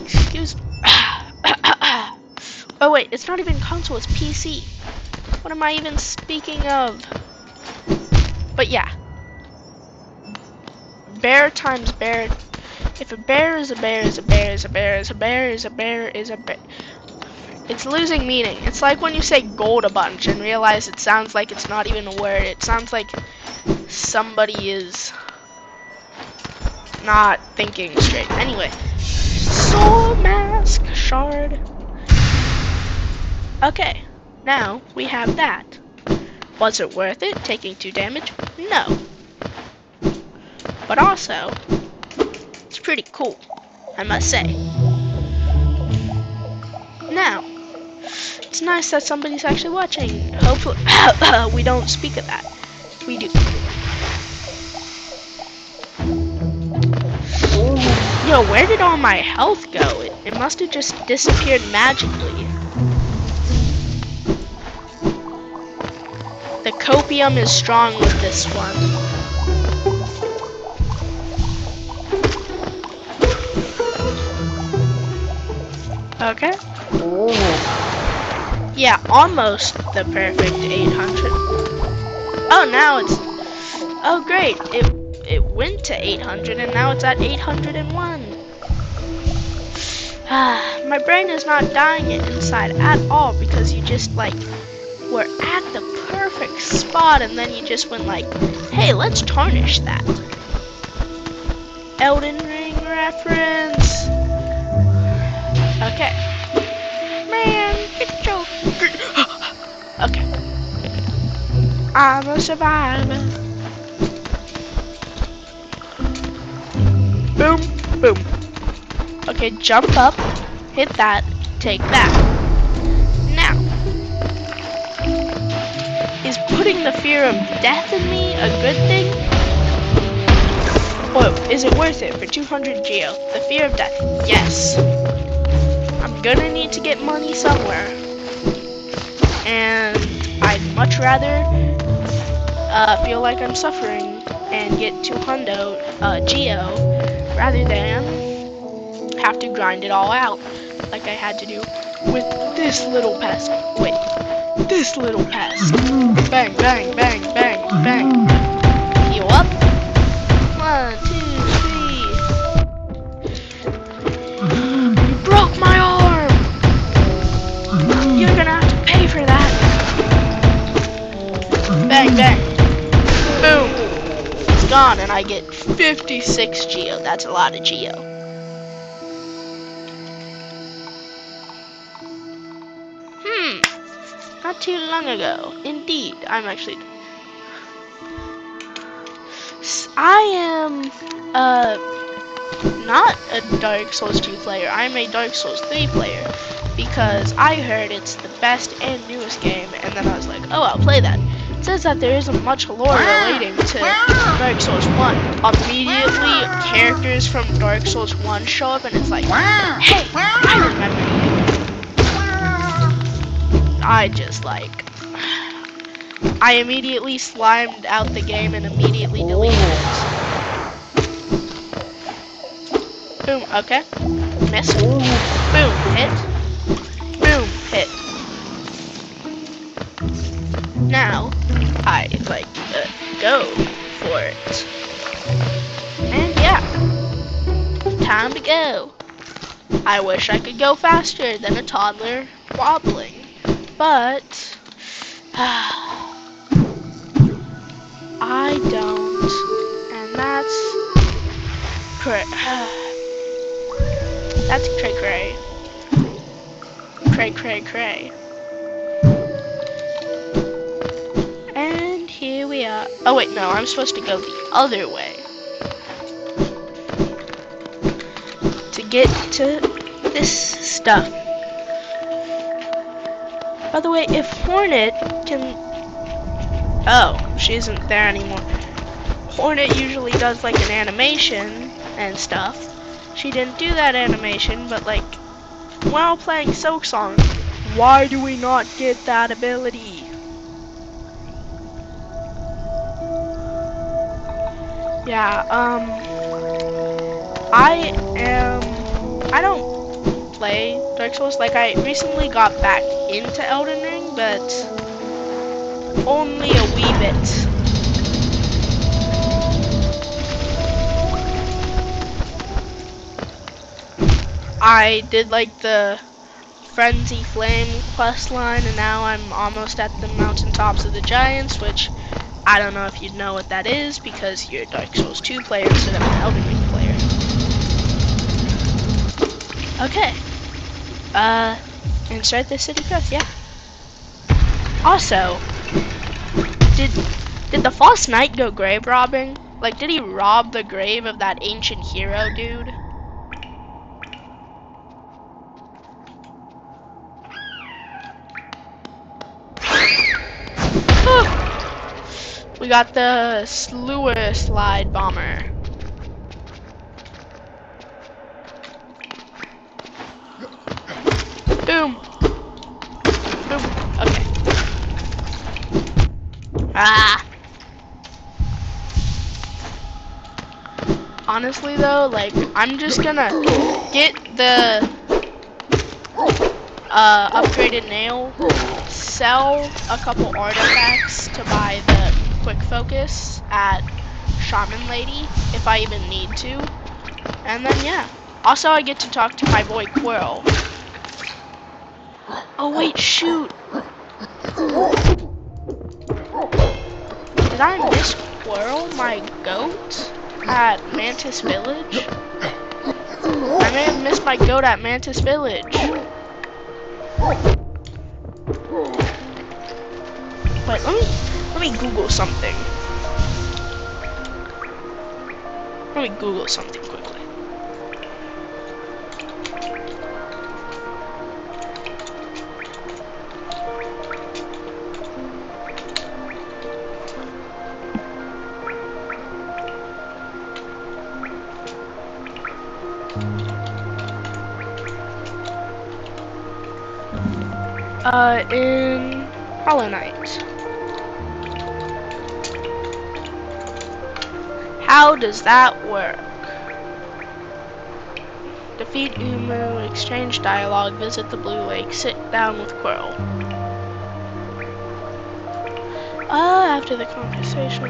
Excuse me. Oh wait, it's not even console, it's PC. What am I even speaking of? But yeah. Bear times bear. If a bear is a bear is a bear is a bear is a bear is a bear is a bear. It's losing meaning. It's like when you say gold a bunch and realize it sounds like it's not even a word. It sounds like somebody is not thinking straight. Anyway. Soul mask shard. Okay. Now we have that. Was it worth it taking 2 damage? No. But also, it's pretty cool, I must say. Now, it's nice that somebody's actually watching. Hopefully, we don't speak of that. We do. Yo, where did all my health go? It must have just disappeared magically. The copium is strong with this one. Okay. Yeah, almost the perfect 800. Oh, now it's... Oh, great. It went to 800 and now it's at 801. My brain is not dying inside at all because you just, like, were at the perfect spot, and then you just went like, hey, let's tarnish that. Elden Ring reference. Okay. Man, get your... Okay. I'm a survivor. Boom, boom. Okay, jump up, hit that, take that. Now, is putting the fear of death in me a good thing? Or is it worth it for 200 geo? The fear of death, yes. I'm gonna need to get money somewhere. And I'd much rather feel like I'm suffering and get 200 geo rather than have to grind it all out like I had to do with this little pest. Wait, this little pest. Bang, bang, bang, bang, bang. Heal up. 1, 2, 3. You broke my arm. You're gonna have to pay for that. Bang, bang. Boom. It's gone, and I get 56 geo. That's a lot of geo. Not too long ago. Indeed, I am not a Dark Souls 2 player. I'm a Dark Souls 3 player because I heard it's the best and newest game, and then I was like, oh, I'll play that. It says that there isn't much lore relating to Dark Souls 1. Immediately, characters from Dark Souls 1 show up, and it's like, hey, I remember you. I immediately slimed out the game and immediately deleted it. Boom, okay. Miss. Boom, hit. Boom, hit. Now, I go for it. And yeah, time to go. I wish I could go faster than a toddler wobbling. But I don't, and that's cray cray. And here we are. Oh wait, no, I'm supposed to go the other way to get to this stuff. By the way, if Hornet can... Oh, she isn't there anymore. Hornet usually does like an animation and stuff. She didn't do that animation, but like, while playing Silksong, why do we not get that ability? Yeah, I don't play Dark Souls. Like, I recently got back into Elden Ring, but only a wee bit. I did like the Frenzy Flame quest line, and now I'm almost at the Mountaintops of the Giants, which I don't know if you know what that is because you're a Dark Souls 2 player instead of an Elden Ring player. Okay. Insert the city quest, yeah. Also, did the False Knight go grave robbing? Like, did he rob the grave of that ancient hero dude? We got the Slewer Slide Bomber. Boom. Boom. Okay. Ah. Honestly though, like, I'm just gonna get the upgraded nail, sell a couple artifacts to buy the quick focus at Shaman Lady if I even need to, and then yeah. Also, I get to talk to my boy Quirrell. Oh wait, shoot! Did I miss Squirrel, my goat, at Mantis Village? I may have missed my goat at Mantis Village. Wait, let me Google something. Let me Google something quickly. In Hollow Knight. How does that work? Defeat Umu, exchange dialogue, visit the Blue Lake, sit down with Quirrell. After the conversation,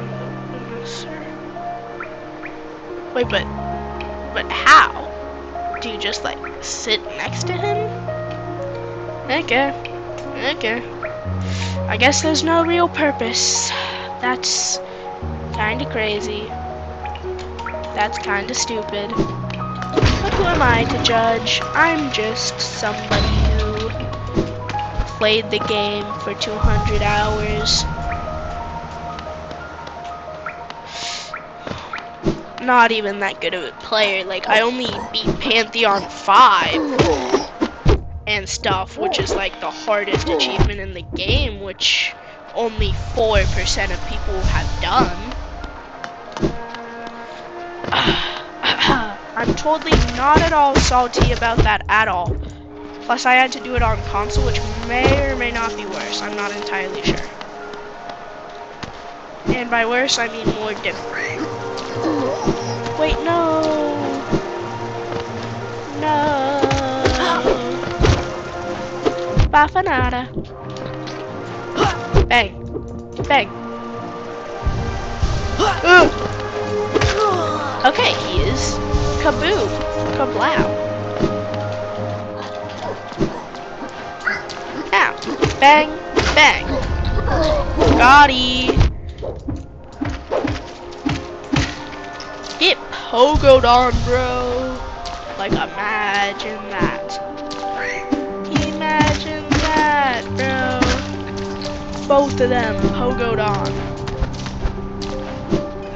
wait, but how? Do you just like sit next to him? Okay. I guess there's no real purpose. That's kinda crazy. That's kinda stupid. But who am I to judge? I'm just somebody who played the game for 200 hours. Not even that good of a player. Like, I only beat Pantheon 5 and stuff, which is like the hardest achievement in the game, which only 4% of people have done. I'm totally not at all salty about that at all. Plus I had to do it on console, which may or may not be worse. I'm not entirely sure. And by worse, I mean more different. Wait, no! No! Bafanada. Bang. Bang. Okay, he is Kaboo. Kablow. Now, bang, bang. Gotti. Get pogoed on, bro. Like, imagine that. Imagine that, bro. Both of them pogoed on.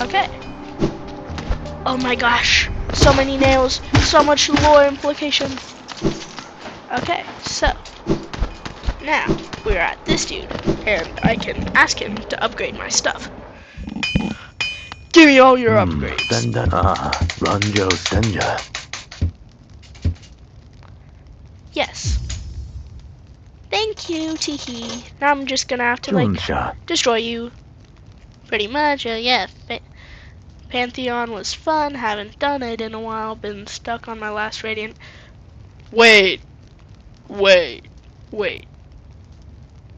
Okay. Oh my gosh. So many nails. So much lore implication. Okay, so. Now, we're at this dude. And I can ask him to upgrade my stuff. Give me all your upgrades. Ranjo Senja. Yes. Thank you, Teehee. Now I'm just gonna have to, like, destroy you. Pretty much, yeah. Pantheon was fun. Haven't done it in a while. Been stuck on my last Radiant. Wait.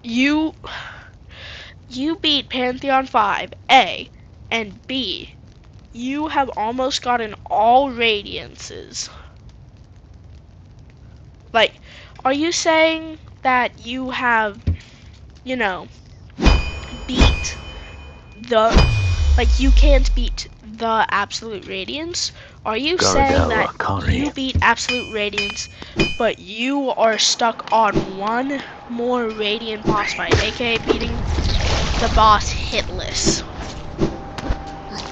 You beat Pantheon 5, A, and B, you have almost gotten all Radiances. Like, are you saying that you have, you know, beat the, like, you can't beat the Absolute Radiance? Are you saying that you beat Absolute Radiance, but you are stuck on one more Radiant boss fight, aka beating the boss hitless?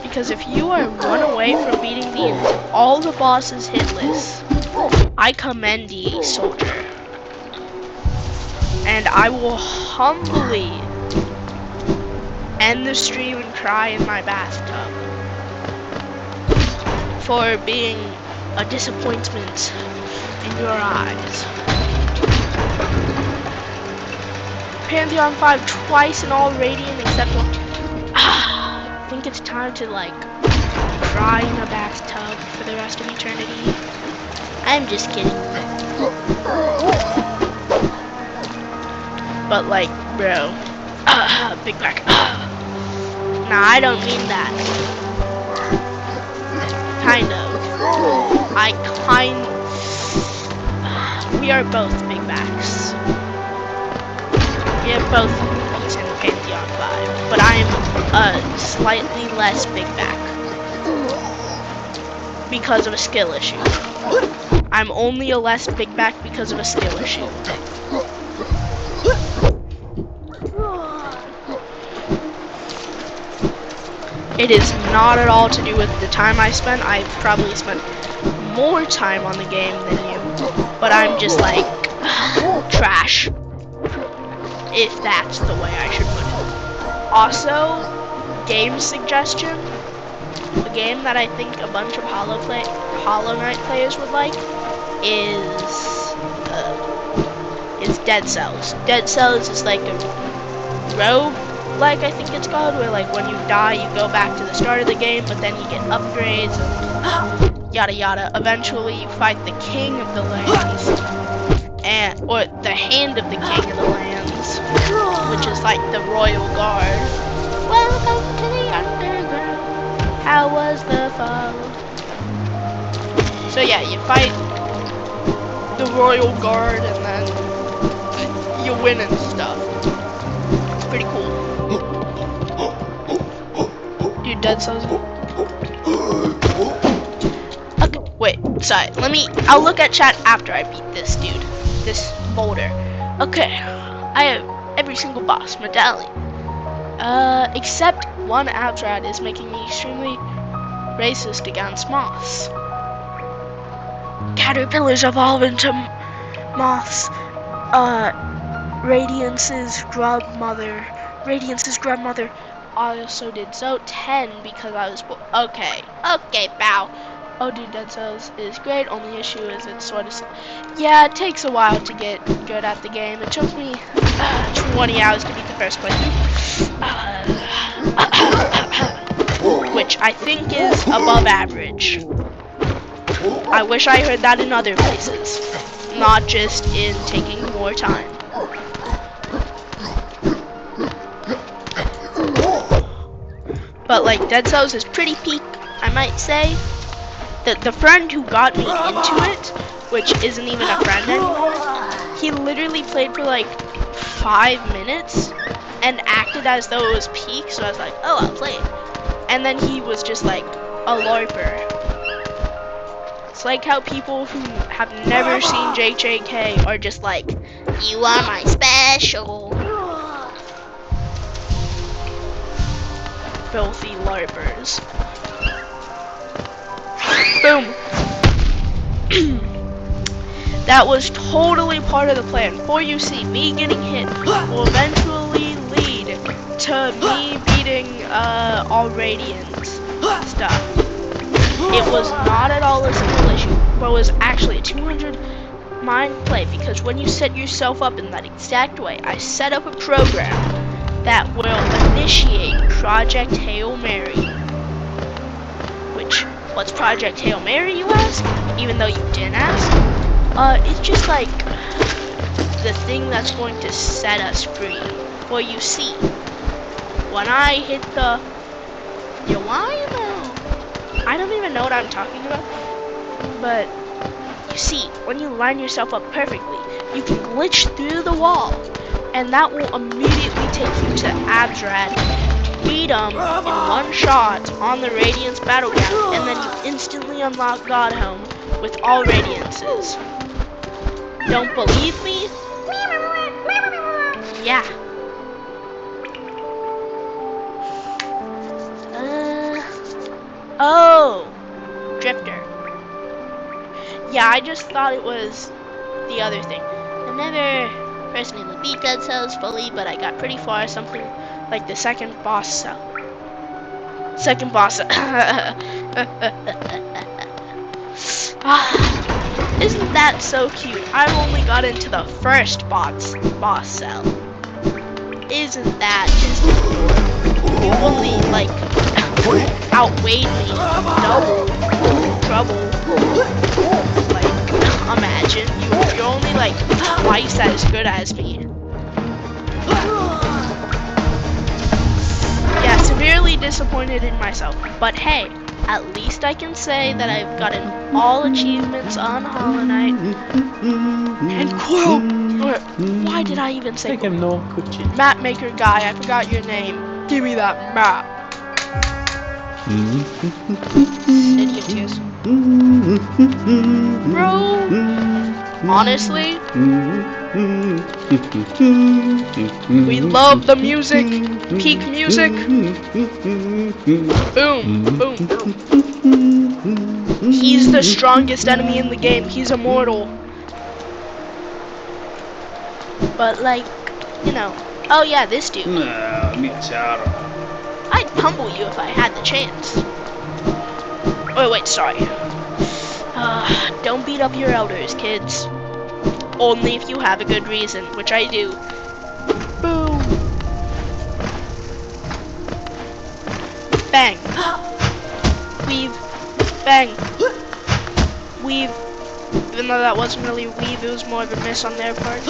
Because if you are one away from beating all the bosses hitless, I commend ye, soldier. And I will humbly end the stream and cry in my bathtub for being a disappointment in your eyes. Pantheon 5 twice in all Radiant except one. I think it's time to, like, cry in a bathtub for the rest of eternity. I'm just kidding. But, like, bro. Big back. Nah, I don't mean that. Kind of. We are both big backs. They're both enemies in Pantheon 5, but I'm a slightly less big back because of a skill issue. I'm only a less big back because of a skill issue. It is not at all to do with the time I spent. I've probably spent more time on the game than you, but I'm just like trash, if that's the way I should put it. Also, game suggestion, a game that I think a bunch of Hollow Knight players would like is Dead Cells. Dead Cells is like a roguelike, I think it's called, where like when you die you go back to the start of the game, but then you get upgrades and yada yada. Eventually you fight the king of the lands, or the hand of the king of the lands, which is like the royal guard. Welcome to the underground. How was the fall? So yeah, you fight the royal guard and then you win and stuff. It's pretty cool. Dude, Dead Cells. Okay, wait, sorry. I'll look at chat after I beat this dude. This boulder. Okay, I have every single boss medallion. Except one Absrad is making me extremely racist against moths. Caterpillars evolve into moths. Radiance's grubmother also did so. 10 because I was okay, bow. Oh dude, Dead Cells is great. Only issue is it's sort of yeah, it takes a while to get good at the game. It took me 20 hours to beat the first playthrough, which I think is above average. I wish I heard that in other places, not just in taking more time. But like Dead Cells is pretty peak, I might say. The friend who got me into it, which isn't even a friend anymore, he literally played for like 5 minutes and acted as though it was peak, so I was like, oh, I'll play it. And then he was just like a LARPer. It's like how people who have never seen JJK are just like, you are my special. Filthy LARPers. Boom. That was totally part of the plan. For you see, me getting hit will eventually lead to me beating all Radiant stuff. It was not at all a skill issue, but was actually a 200 mind play, because when you set yourself up in that exact way, I set up a program that will initiate Project Hail Mary. Which, what's Project Hail Mary, you ask? Even though you didn't ask? It's just like the thing that's going to set us free. Well, you see, when I hit the... I don't even know what I'm talking about. But, you see, when you line yourself up perfectly, you can glitch through the wall. And that will immediately take you to Absrad, beat him in one shot on the Radiance battleground, and then you instantly unlock Godhelm with all Radiances. Don't believe me? Yeah. Oh, Drifter. Yeah, I just thought it was the other thing. I never personally beat Dead Cells fully, but I got pretty far, something like the second boss cell. Isn't that so cute? I only got into the first boss cell. Isn't that just adorable? You only like outweighed me double trouble. Like, imagine you're only like twice as good as me. Yeah, severely disappointed in myself, but hey, at least I can say that I've gotten all achievements on Hollow Knight. And quote, Why did I even say Take him no coochie. map maker guy? I forgot your name. Give me that map. Idiots. Bro, honestly, we love the music. Peak music. Boom, boom, boom. He's the strongest enemy in the game. He's immortal. But like, you know. Oh yeah, this dude. I'd pummel you if I had the chance. Wait, sorry. Don't beat up your elders, kids. Only if you have a good reason, which I do. Boom. Bang. Weave. Bang. Weave. Even though that wasn't really a weave, it was more of a miss on their part.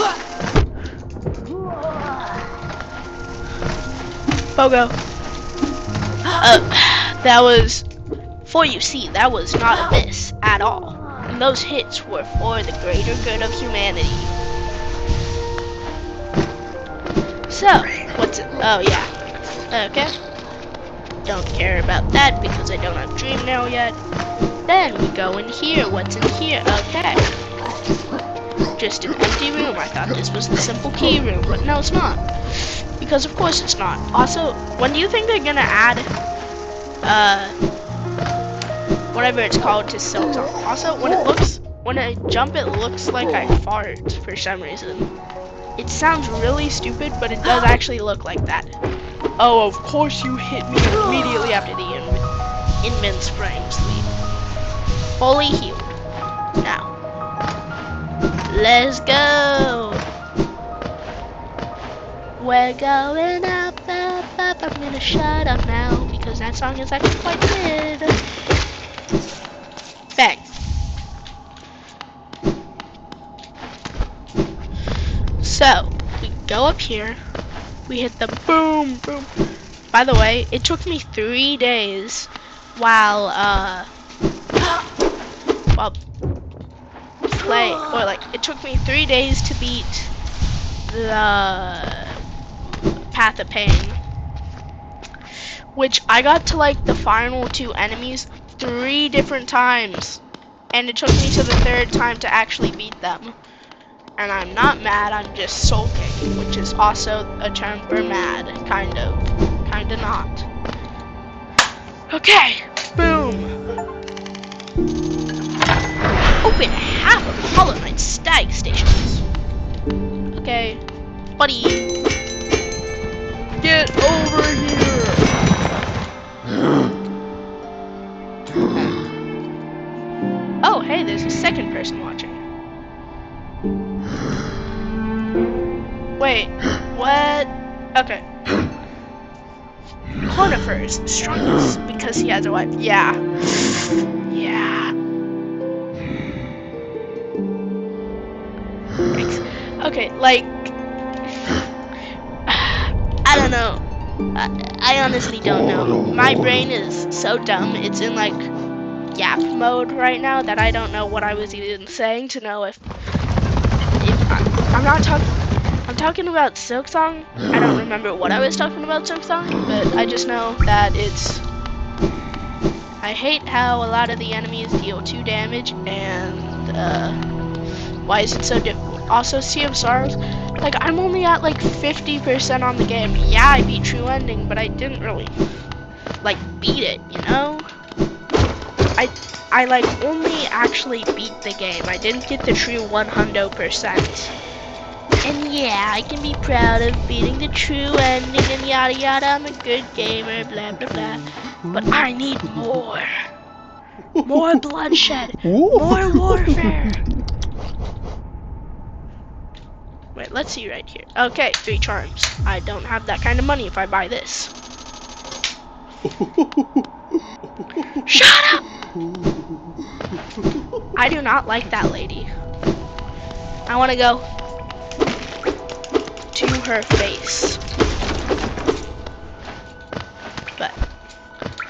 Pogo. That was, for you see, that was not a miss at all. And those hits were for the greater good of humanity. So, what's it? Oh yeah. Okay. Don't care about that because I don't have Dream Nail yet. Then we go in here. What's in here? Okay. Just an empty room. I thought this was the simple key room, but no, it's not. Because of course it's not. Also, when do you think they're gonna add whatever it's called to Silksong? Also, when I jump, it looks like I fart for some reason. It sounds really stupid, but it does actually look like that. Oh, of course you hit me immediately after the immense frame sleep. Fully healed. Now, let's go. We're going up, up, up. I'm gonna shut up now because that song is actually quite good. Bang. So, we go up here. We hit the boom, boom. By the way, it took me 3 days while it took me 3 days to beat the Path of Pain, which I got to like the final 2 enemies 3 different times, and it took me to the 3rd time to actually beat them. And I'm not mad, I'm just sulking, which is also a term for mad, kinda not. Okay, boom. Open half of Hollow Knight Stag Stations. Okay, buddy. Get over here! Oh, hey, there's a second person watching. Wait, what? Okay. Cornifer's strongest because he has a wife. Yeah. Yeah. Thanks. Okay, like, I don't know. I honestly don't know. My brain is so dumb. It's in like yap mode right now that I don't know what I was even saying to know if I'm talking about Silksong. I don't remember what I was talking about Silksong, but I just know that it's. I hate how a lot of the enemies deal 2 damage, and why is it so difficult? Also, Sea of Sorrows. Like, I'm only at like 50% on the game. Yeah, I beat True Ending, but I didn't really like beat it, you know? I like only actually beat the game. I didn't get the true 100%. And yeah, I can be proud of beating the true ending and yada yada. I'm a good gamer, blah blah blah. But I need more. More bloodshed. More warfare. Wait, let's see right here. Okay, 3 charms. I don't have that kind of money if I buy this. Shut up! I do not like that lady. I want to go to her face. But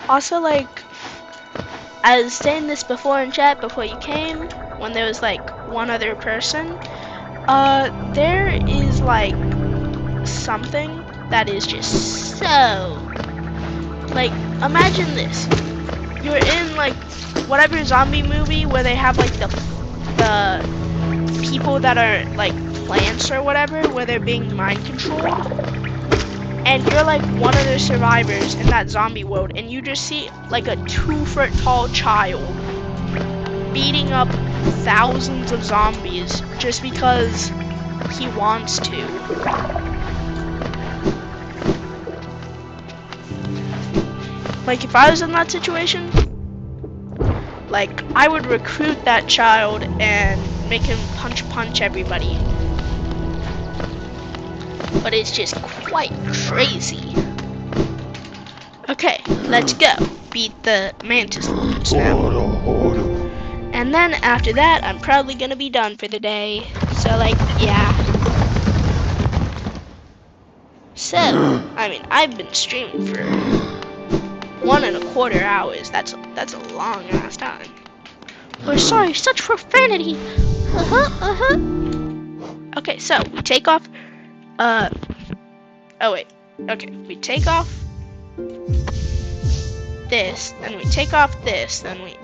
also, like, I was saying this before in chat before you came, when there was like one other person. There is like something that is just so, like, imagine this. You're in like whatever zombie movie where they have like the people that are like plants or whatever, where they're being mind controlled, and you're like one of the survivors in that zombie world, and you just see like a 2-foot tall child beating up thousands of zombies just because he wants to. Like, if I was in that situation, like, I would recruit that child and make him punch everybody. But it's just quite crazy. Okay, let's go. Beat the mantis lords now. And then after that, I'm probably gonna be done for the day. So, like, yeah. So, I mean, I've been streaming for 1¼ hours. That's a long ass time. Oh, sorry, such profanity. Okay, so we take off. Oh wait. Okay, we take off this, then we take off this, then we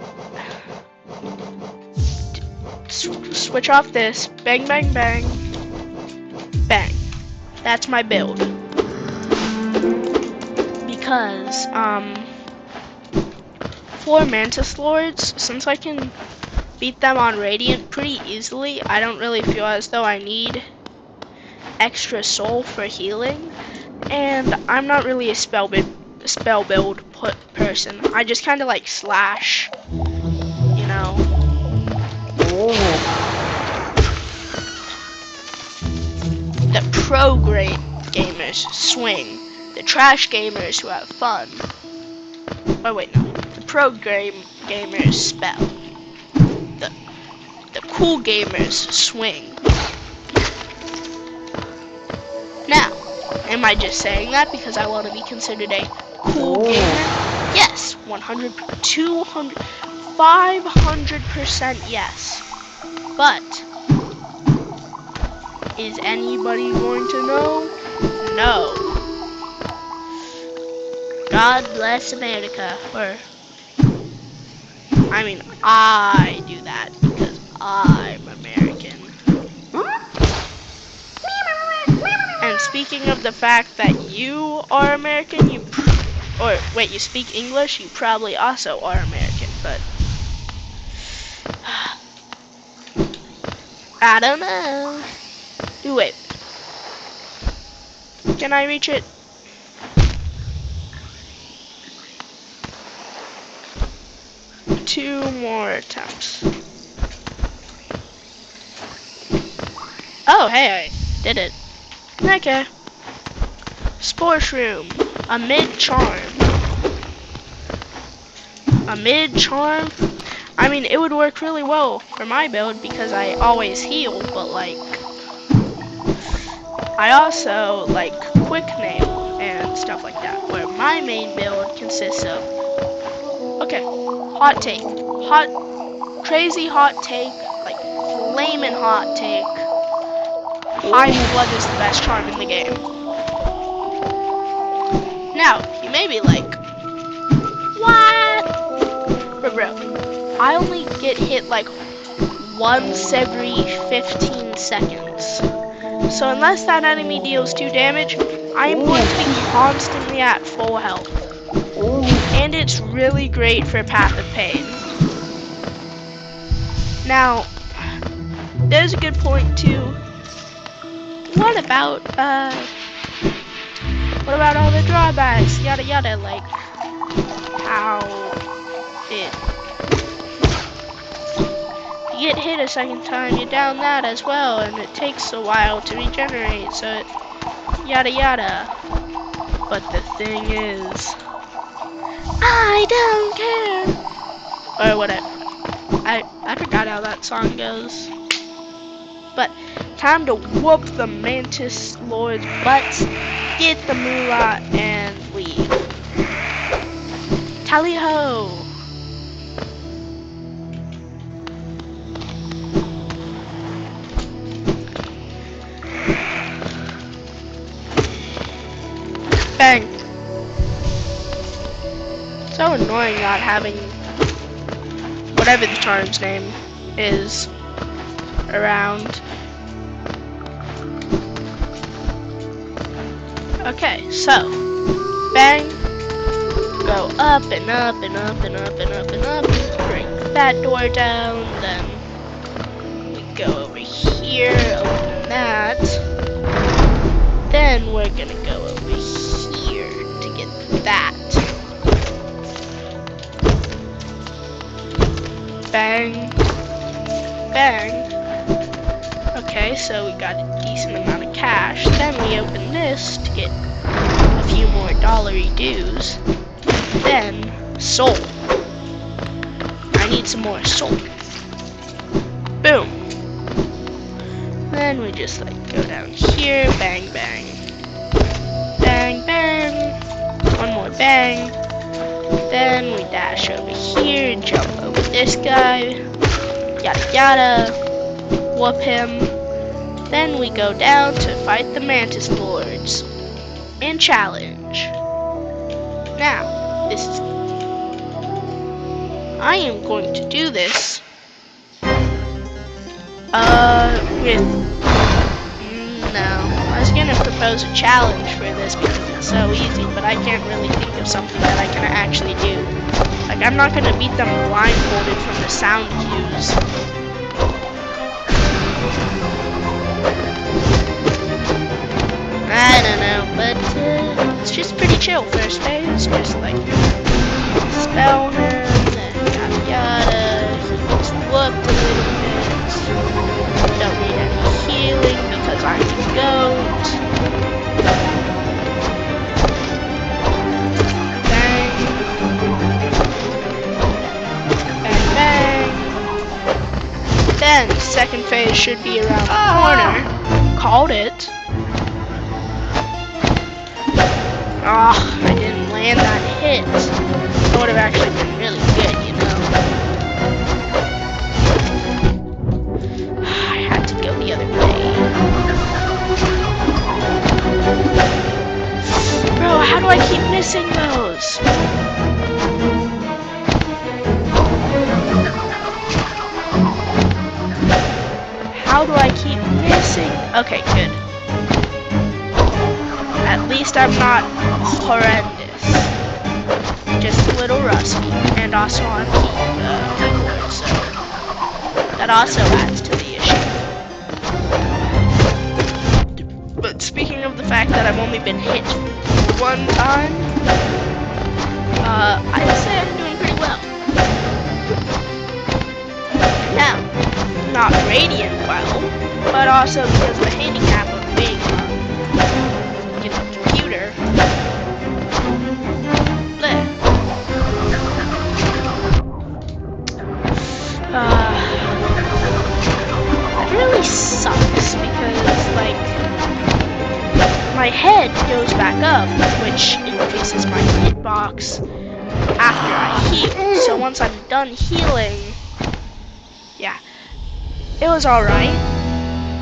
switch off this. Bang, bang, bang, bang. That's my build. Because for Mantis Lords, since I can beat them on Radiant pretty easily, I don't really feel as though I need extra soul for healing, and I'm not really a spell build person. I just kind of like slash, you know. The pro great gamers swing. The trash gamers who have fun. Oh wait, no. The pro gamers spell. The cool gamers swing. Now, am I just saying that because I want to be considered a cool gamer? Yes, 100, 200, 500% yes. But is anybody going to know? No. God bless America. Or, I mean, I do that because I'm American. And speaking of the fact that you are American, you speak English, you probably also are American, but I don't know. Ooh, wait. Can I reach it? Two more attempts. Oh, hey, I did it. Okay. Spore Shroom. A mid-charm. A mid-charm? I mean, it would work really well for my build because I always heal, but like, I also like quick nail and stuff like that, where my main build consists of, okay, hot take. Crazy hot take, like flaming hot take. High Blood is the best charm in the game. Now, you may be like, what? But bro, I only get hit like once every 15 seconds. So unless that enemy deals 2 damage, I am going to be constantly at full health. And it's really great for Path of Pain. Now, there's a good point too. What about all the drawbacks, yada yada, like how you get hit a second time, you're down that as well, and it takes a while to regenerate, so yada yada. But the thing is, I don't care. Or whatever. I forgot how that song goes. But time to whoop the Mantis Lord's butts, get the moolah, and leave. Tally ho! Bang. So annoying not having whatever the charm's name is around. Okay, so bang, go up and up and up and up and up and up, bring that door down, then we go over here, open that, then we're gonna go over here to get that. Bang, bang. Okay, so we got a decent amount of cash. Then we open this to get a few more dollary dues. Then soul. I need some more soul. Boom. Then we just like go down here, bang, bang, bang, bang. One more bang. Then we dash over here and jump over this guy. Yada yada. Whoop him. Then we go down to fight the Mantis Lords and challenge. Now, this is... I am going to do this with... No. I was gonna propose a challenge for this because it's so easy, but I can't really think of something that I can actually do. Like, I'm not gonna beat them blindfolded from the sound cues. I don't know, but it's just pretty chill. First phase, just like spell him, and yada yada. He gets whooped a little bit. Don't need any healing because I'm a goat. Bang. Bang bang. Then second phase should be around the corner. Called it. Ah, I didn't land that hit. That would have actually been really good, you know. I had to go the other way. Bro, how do I keep missing those? How do I keep missing? Okay, good. At least I'm not horrendous. Just a little rusty. And also on keyboard, so that also adds to the issue. But speaking of the fact that I've only been hit one time, I'd say I'm doing pretty well. Now, not radiant well, but also because of the handicap of being computer. It really sucks because, like, my head goes back up, which increases my hitbox after I heal. So once I'm done healing, yeah, it was alright.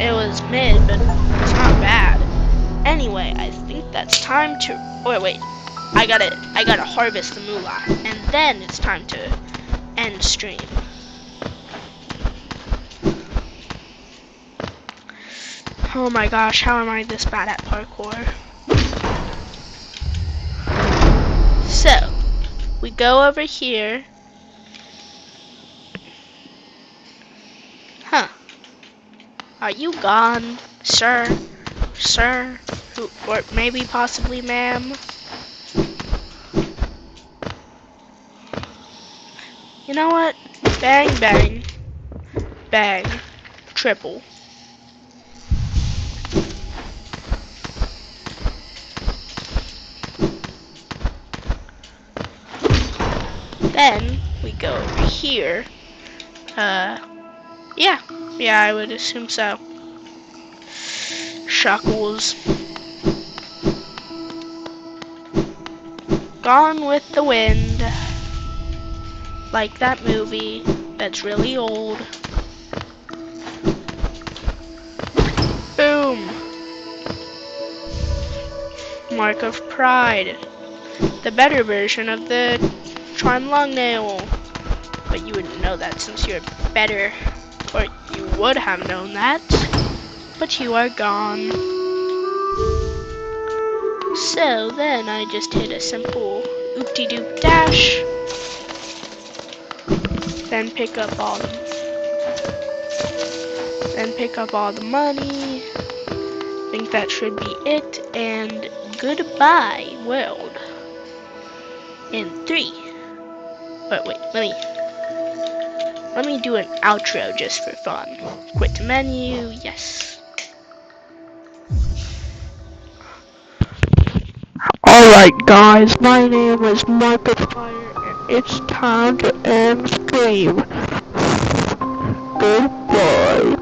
It was mid, but it's not bad. Anyway, I think that's time to... Oh, wait. I gotta harvest the moolah. And then it's time to end stream. Oh my gosh, how am I this bad at parkour? So, we go over here. Huh. Are you gone, sir? Sir? Or maybe possibly ma'am? You know what? Bang, bang. Bang. Triple. Then we go over here. Yeah, I would assume so. Shuckles. Gone with the Wind. Like that movie that's really old. Boom. Mark of Pride. The better version of the Charm Long Nail. But you wouldn't know that since you're better. Or you would have known that. But you are gone. So then I just hit a simple oop-de-doop dash. Then pick up all the money. I think that should be it. And goodbye, world. In 3. But wait, let me do an outro just for fun. Quit menu, yes. Alright guys, my name is Markiplier and it's time to end stream. Goodbye.